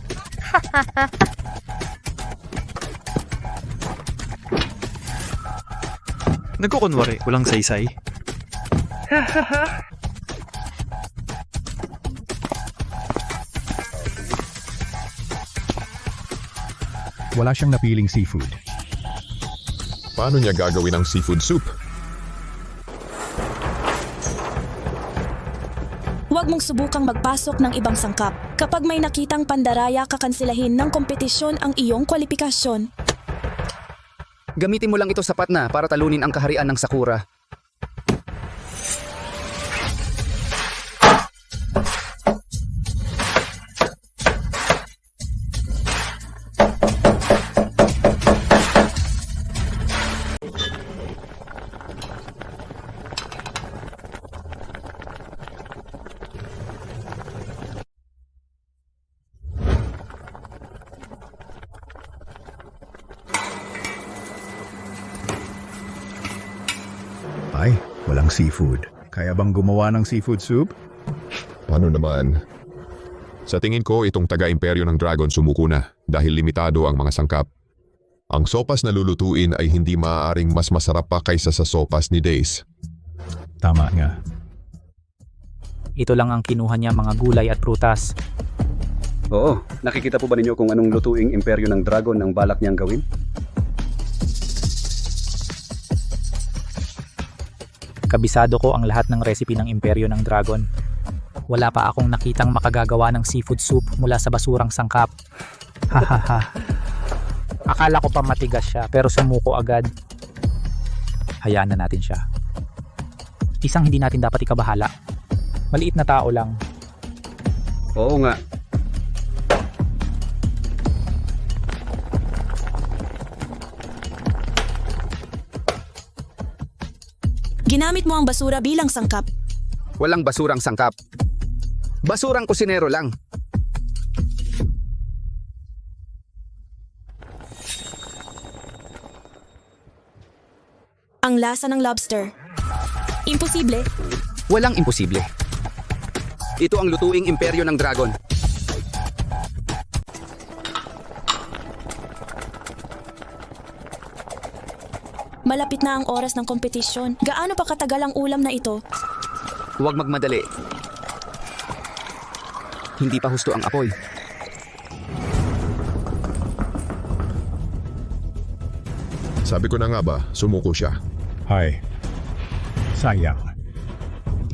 Nagkukunwari, walang saysay. Wala siyang napiling seafood. Paano niya gagawin ang seafood soup? Huwag mong subukang magpasok ng ibang sangkap. Kapag may nakitang pandaraya, kakansilahin ng kompetisyon ang iyong kwalifikasyon. Gamitin mo lang ito sapat na para talunin ang kaharian ng Sakura. Ay, walang seafood. Kaya bang gumawa ng seafood soup? Ano naman? Sa tingin ko, itong taga-imperyo ng Dragon sumuko na dahil limitado ang mga sangkap. Ang sopas na lulutuin ay hindi maaaring mas masarap pa kaysa sa sopas ni Days. Tama nga. Ito lang ang kinuha niya, mga gulay at prutas. Oo, nakikita po ba ninyo kung anong lutuing imperyo ng Dragon ang balak niyang gawin? Kabisado ko ang lahat ng recipe ng Imperyo ng Dragon. Wala pa akong nakitang makagagawa ng seafood soup mula sa basurang sangkap. Hahaha. Akala ko pa matigas siya pero sumuko agad. Hayaan na natin siya. Isang hindi natin dapat ikabahala. Maliit na tao lang. Oo nga. Ginamit mo ang basura bilang sangkap. Walang basurang sangkap. Basurang kusinero lang. Ang lasa ng lobster. Imposible. Walang imposible. Ito ang lutuing imperyo ng Dragon. Malapit na ang oras ng kompetisyon. Gaano pa katagal ang ulam na ito? Huwag magmadali. Hindi pa husto ang apoy. Sabi ko na nga ba, sumuko siya. Hay. Sayang.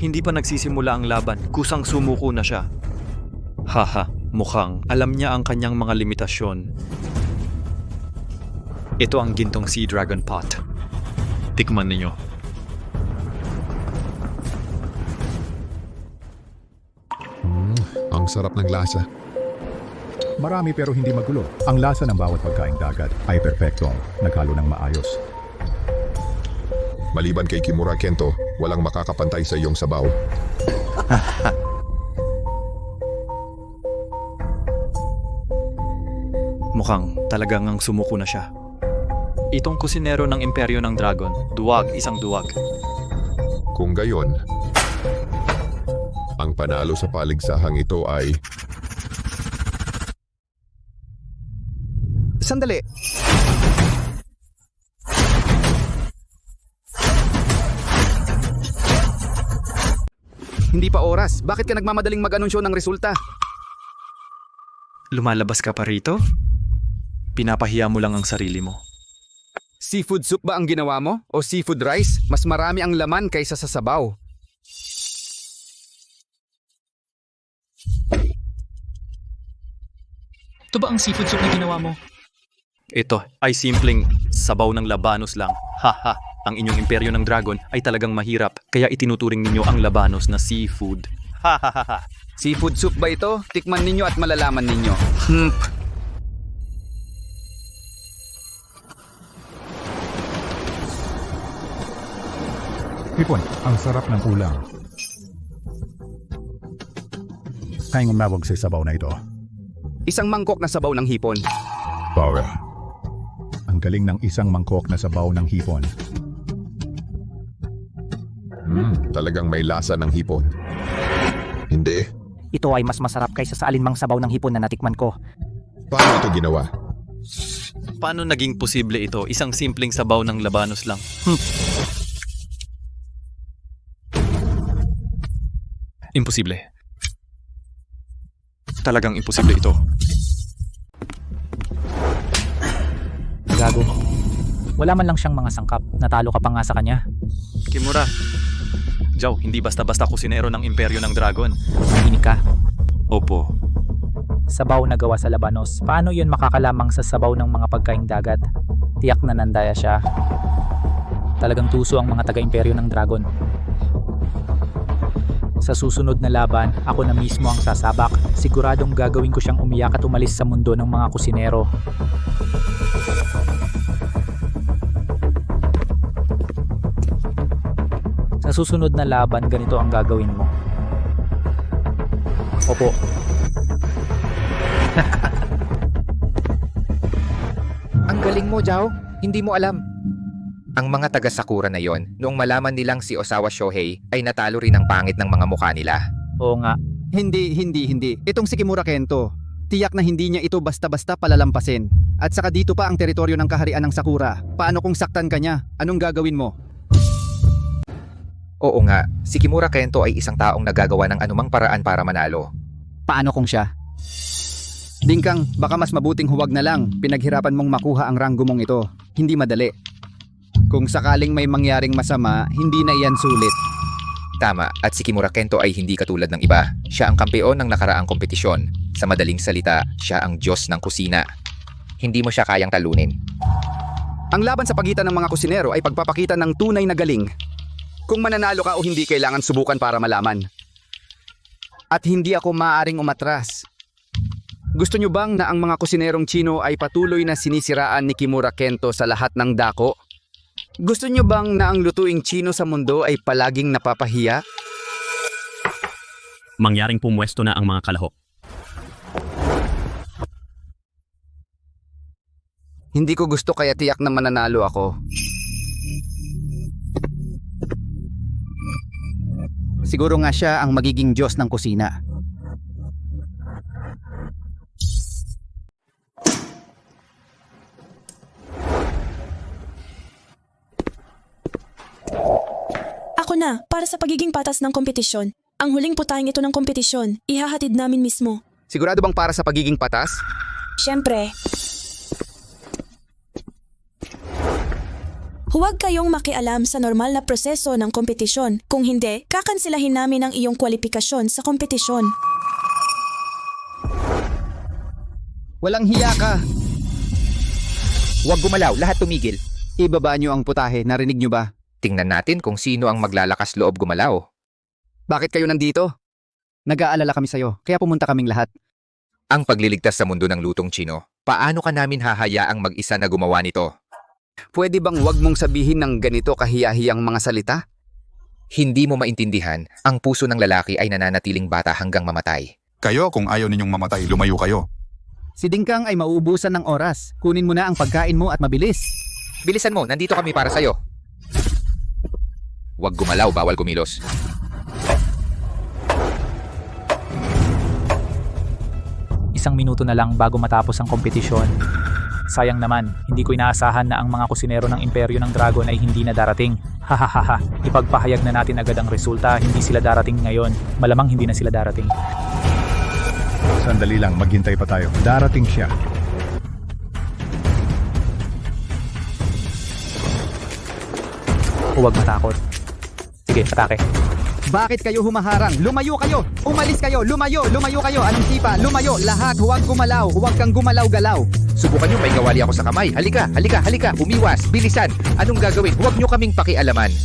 Hindi pa nagsisimula ang laban, kusang sumuko na siya. Haha, mukhang alam niya ang kanyang mga limitasyon. Ito ang gintong sea dragon pot. Tikman ninyo. Ang sarap ng lasa. Marami pero hindi magulo. Ang lasa ng bawat pagkaing dagat ay perpektong naghalo ng maayos. Maliban kay Kimura Kento, walang makakapantay sa iyong sabaw. Mukhang talagang ang sumuko na siya. Itong kusinero ng Imperyo ng Dragon, duwag, isang duwag. Kung gayon, ang panalo sa paligsahang ito ay... Sandali. Hindi pa oras. Bakit ka nagmamadaling mag-anunsyo ng resulta? Lumalabas ka pa rito? Pinapahiya mo lang ang sarili mo. Seafood soup ba ang ginawa mo? O seafood rice? Mas marami ang laman kaysa sa sabaw. Ito ba ang seafood soup na ginawa mo? Ito ay simpleng sabaw ng labanos lang. Haha, ang inyong Imperyo ng Dragon ay talagang mahirap, kaya itinuturing ninyo ang labanos na seafood. Hahaha. Seafood soup ba ito? Tikman ninyo at malalaman ninyo. Hipon, ang sarap ng ulam. Kayong umawag sa sabaw na ito. Isang mangkok na sabaw ng hipon. Power. Ang galing ng isang mangkok na sabaw ng hipon. Talagang may lasa ng hipon. Hindi. Ito ay mas masarap kaysa sa alinmang sabaw ng hipon na natikman ko. Paano ito ginawa? Paano naging posible ito? Isang simpleng sabaw ng labanos lang. Imposible. Talagang imposible ito. Gago. Wala man lang siyang mga sangkap. Natalo ka pa nga sa kanya. Kimura. Jow, hindi basta-basta kusinero ng Imperyo ng Dragon. Mahinig ka. Opo. Sabaw na gawa sa labanos. Paano yun makakalamang sa sabaw ng mga pagkaing dagat? Tiyak na nandaya siya. Talagang tuso ang mga taga-imperyo ng Dragon. Sa susunod na laban, ako na mismo ang sasabak. Siguradong gagawin ko siyang umiyak at umalis sa mundo ng mga kusinero. Sa susunod na laban, ganito ang gagawin mo. Opo. Ang galing mo, Jao. Hindi mo alam. Ang mga taga Sakura na yon, noong malaman nilang si Osawa Shohei ay natalo rin ang pangit ng mga mukha nila. Oo nga. Hindi. Itong si Kimura Kento. Tiyak na hindi niya ito basta-basta palalampasin. At saka dito pa ang teritoryo ng kaharian ng Sakura. Paano kung saktan ka niya? Anong gagawin mo? Oo nga, si Kimura Kento ay isang taong nagagawa ng anumang paraan para manalo. Paano kung siya? Dingkang, baka mas mabuting huwag na lang. Pinaghirapan mong makuha ang ranggo mong ito. Hindi madali. Kung sakaling may mangyaring masama, hindi na iyan sulit. Tama, at si Kimura Kento ay hindi katulad ng iba. Siya ang kampeon ng nakaraang kompetisyon. Sa madaling salita, siya ang Diyos ng kusina. Hindi mo siya kayang talunin. Ang laban sa pagitan ng mga kusinero ay pagpapakita ng tunay na galing. Kung mananalo ka o hindi, kailangan subukan para malaman. At hindi ako maaaring umatras. Gusto nyo bang na ang mga kusinerong Chino ay patuloy na sinisiraan ni Kimura Kento sa lahat ng dako? Gusto nyo bang na ang lutuing Chino sa mundo ay palaging napapahiya? Mangyaring pumwesto na ang mga kalahok. Hindi ko gusto kaya tiyak na mananalo ako. Siguro nga siya ang magiging Diyos ng kusina. Ako na, para sa pagiging patas ng kompetisyon. Ang huling putahing ito ng kompetisyon, ihahatid namin mismo. Sigurado bang para sa pagiging patas? Siyempre. Huwag kayong makialam sa normal na proseso ng kompetisyon. Kung hindi, kakansilahin namin ang iyong kwalifikasyon sa kompetisyon. Walang hiya ka. Huwag gumalaw, lahat tumigil. Ibaba niyo ang putahe, narinig niyo ba? Tingnan natin kung sino ang maglalakas loob gumalaw. Bakit kayo nandito? Nag-aalala kami sa'yo, kaya pumunta kaming lahat. Ang pagliligtas sa mundo ng lutong Chino, paano ka namin hahayaang mag-isa na gumawa nito? Pwede bang wag mong sabihin ng ganito kahiyahiyang mga salita? Hindi mo maintindihan, ang puso ng lalaki ay nananatiling bata hanggang mamatay. Kayo, kung ayaw ninyong mamatay, lumayo kayo. Si Dingkang ay mauubusan ng oras. Kunin mo na ang pagkain mo at mabilis. Bilisan mo, nandito kami para sa'yo. Huwag gumalaw, bawal kumilos. Isang minuto na lang bago matapos ang kompetisyon. Sayang naman, hindi ko inaasahan na ang mga kusinero ng Imperyo ng Dragon ay hindi na darating. Hahaha, ipagpahayag na natin agad ang resulta, hindi sila darating ngayon. Malamang hindi na sila darating. Sandali lang, maghintay pa tayo. Darating siya. Huwag matakot. Sige, atake. Bakit kayo humaharang? Lumayo kayo! Umalis kayo! Lumayo! Lumayo kayo! Anong sipa? Lumayo! Lahat! Huwag gumalaw! Huwag kang gumalaw-galaw! Subukan nyo, may kawali ako sa kamay. Halika! Halika! Halika! Umiwas! Bilisan! Anong gagawin? Huwag nyo kaming pakialaman.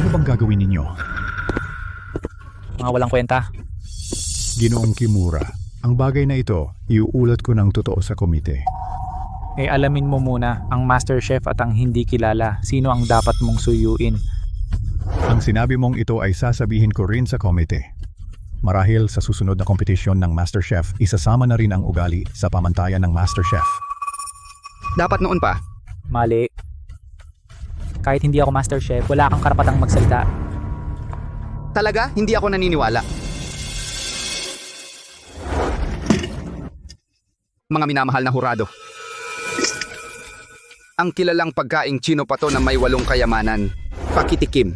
Ano bang gagawin ninyo? Mga walang kwenta. Ginoong Kimura, ang bagay na ito, iuulat ko ng totoo sa komite. Alamin mo muna ang Master Chef at ang hindi kilala. Sino ang dapat mong suyuin? Ang sinabi mong ito ay sasabihin ko rin sa komite. Marahil sa susunod na kompetisyon ng Master Chef, isasama na rin ang ugali sa pamantayan ng Master Chef. Dapat noon pa. Mali. Kahit hindi ako Master Chef, wala kang karapatang magsalita. Talaga? Hindi ako naniniwala. Mga minamahal na hurado. Ang kilalang pagkaing Chino pa to na may 8 kayamanan. Pakitikim.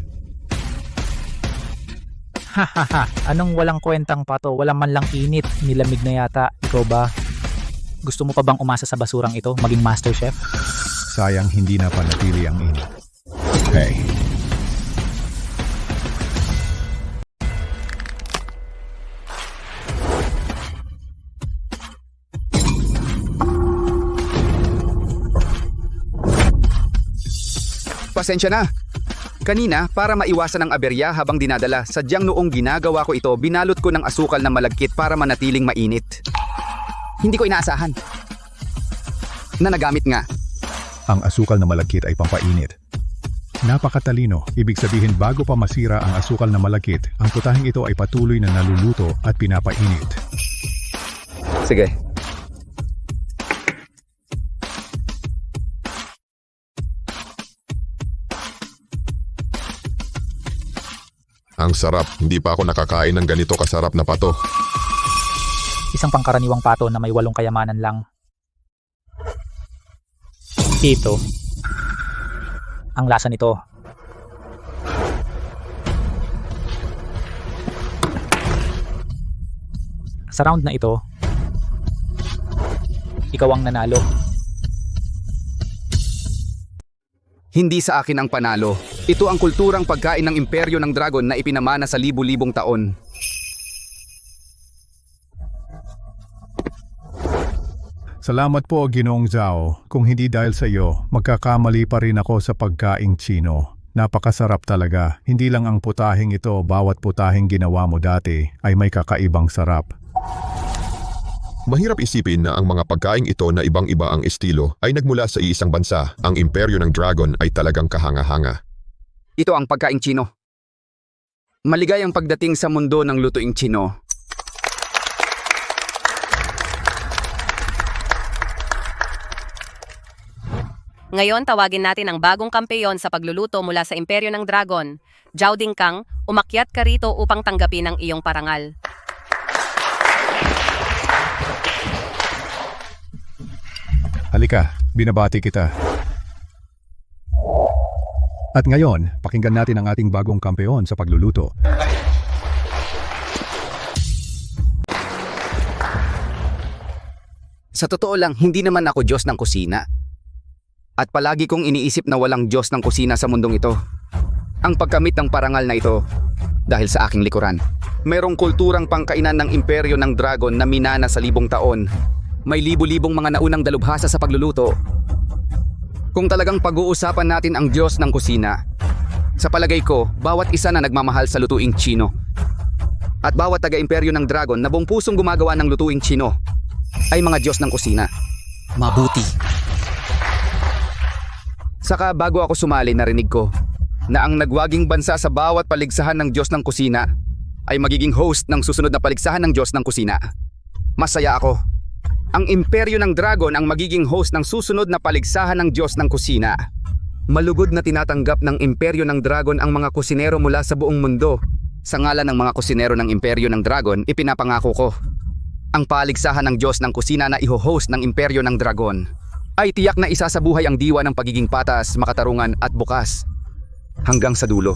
Hahaha, anong walang kwentang pato? Walang man lang init, nilamig na yata. Ikaw ba? Gusto mo pa bang umasa sa basurang ito, maging Master Chef? Sayang hindi na panatili ang init. Hey. pasensya na. Kanina, para maiwasan ang aberya habang dinadala, sadyang noong ginagawa ko ito, binalot ko ng asukal na malagkit para manatiling mainit. Hindi ko inaasahan na nagamit nga. Ang asukal na malagkit ay pampainit. Napakatalino, ibig sabihin bago pa masira ang asukal na malagkit, ang putahing ito ay patuloy na naluluto at pinapainit. Sige. Ang sarap, hindi pa ako nakakain ng ganito kasarap na pato. Isang pangkaraniwang pato na may 8 kayamanan lang. Ito. Ang lasa nito. Sa round na ito, ikaw ang nanalo. Hindi sa akin ang panalo. Ito ang kulturang pagkain ng imperyo ng dragon na ipinamana sa libu-libong taon. Salamat po, Ginoong Zhao. Kung hindi dahil sa iyo, magkakamali pa rin ako sa pagkaing Chino. Napakasarap talaga. Hindi lang ang putahing ito, bawat putahing ginawa mo dati ay may kakaibang sarap. Mahirap isipin na ang mga pagkaing ito na ibang-iba ang estilo ay nagmula sa iisang bansa. Ang imperyo ng dragon ay talagang kahanga-hanga. Ito ang pagkaing Chino. Maligayang pagdating sa mundo ng lutuing Chino. Ngayon, tawagin natin ang bagong kampeyon sa pagluluto mula sa Imperyo ng Dragon. Zhao Dingkang, umakyat ka rito upang tanggapin ang iyong parangal. Halika, binabati kita. At ngayon, pakinggan natin ang ating bagong kampeon sa pagluluto. Sa totoo lang, hindi naman ako Diyos ng kusina. At palagi kong iniisip na walang Diyos ng kusina sa mundong ito. Ang pagkamit ng parangal na ito, dahil sa aking likuran. Merong kulturang pangkainan ng imperyo ng dragon na minana sa libong taon. May libu-libong mga naunang dalubhasa sa pagluluto. Kung talagang pag-uusapan natin ang Diyos ng kusina, sa palagay ko, bawat isa na nagmamahal sa lutuing Chino. At bawat taga-imperyo ng dragon na buong pusong gumagawa ng lutuing Chino ay mga Diyos ng kusina. Mabuti. Saka bago ako sumali, narinig ko na ang nagwaging bansa sa bawat paligsahan ng Diyos ng kusina ay magiging host ng susunod na paligsahan ng Diyos ng kusina. Masaya ako. Ang imperyo ng dragon ang magiging host ng susunod na paligsahan ng Diyos ng kusina. Malugod na tinatanggap ng imperyo ng dragon ang mga kusinero mula sa buong mundo. Sa ngalan ng mga kusinero ng imperyo ng dragon, ipinapangako ko ang paligsahan ng Diyos ng kusina na iho-host ng imperyo ng dragon ay tiyak na isasabuhay ang diwa ng pagiging patas, makatarungan at bukas hanggang sa dulo.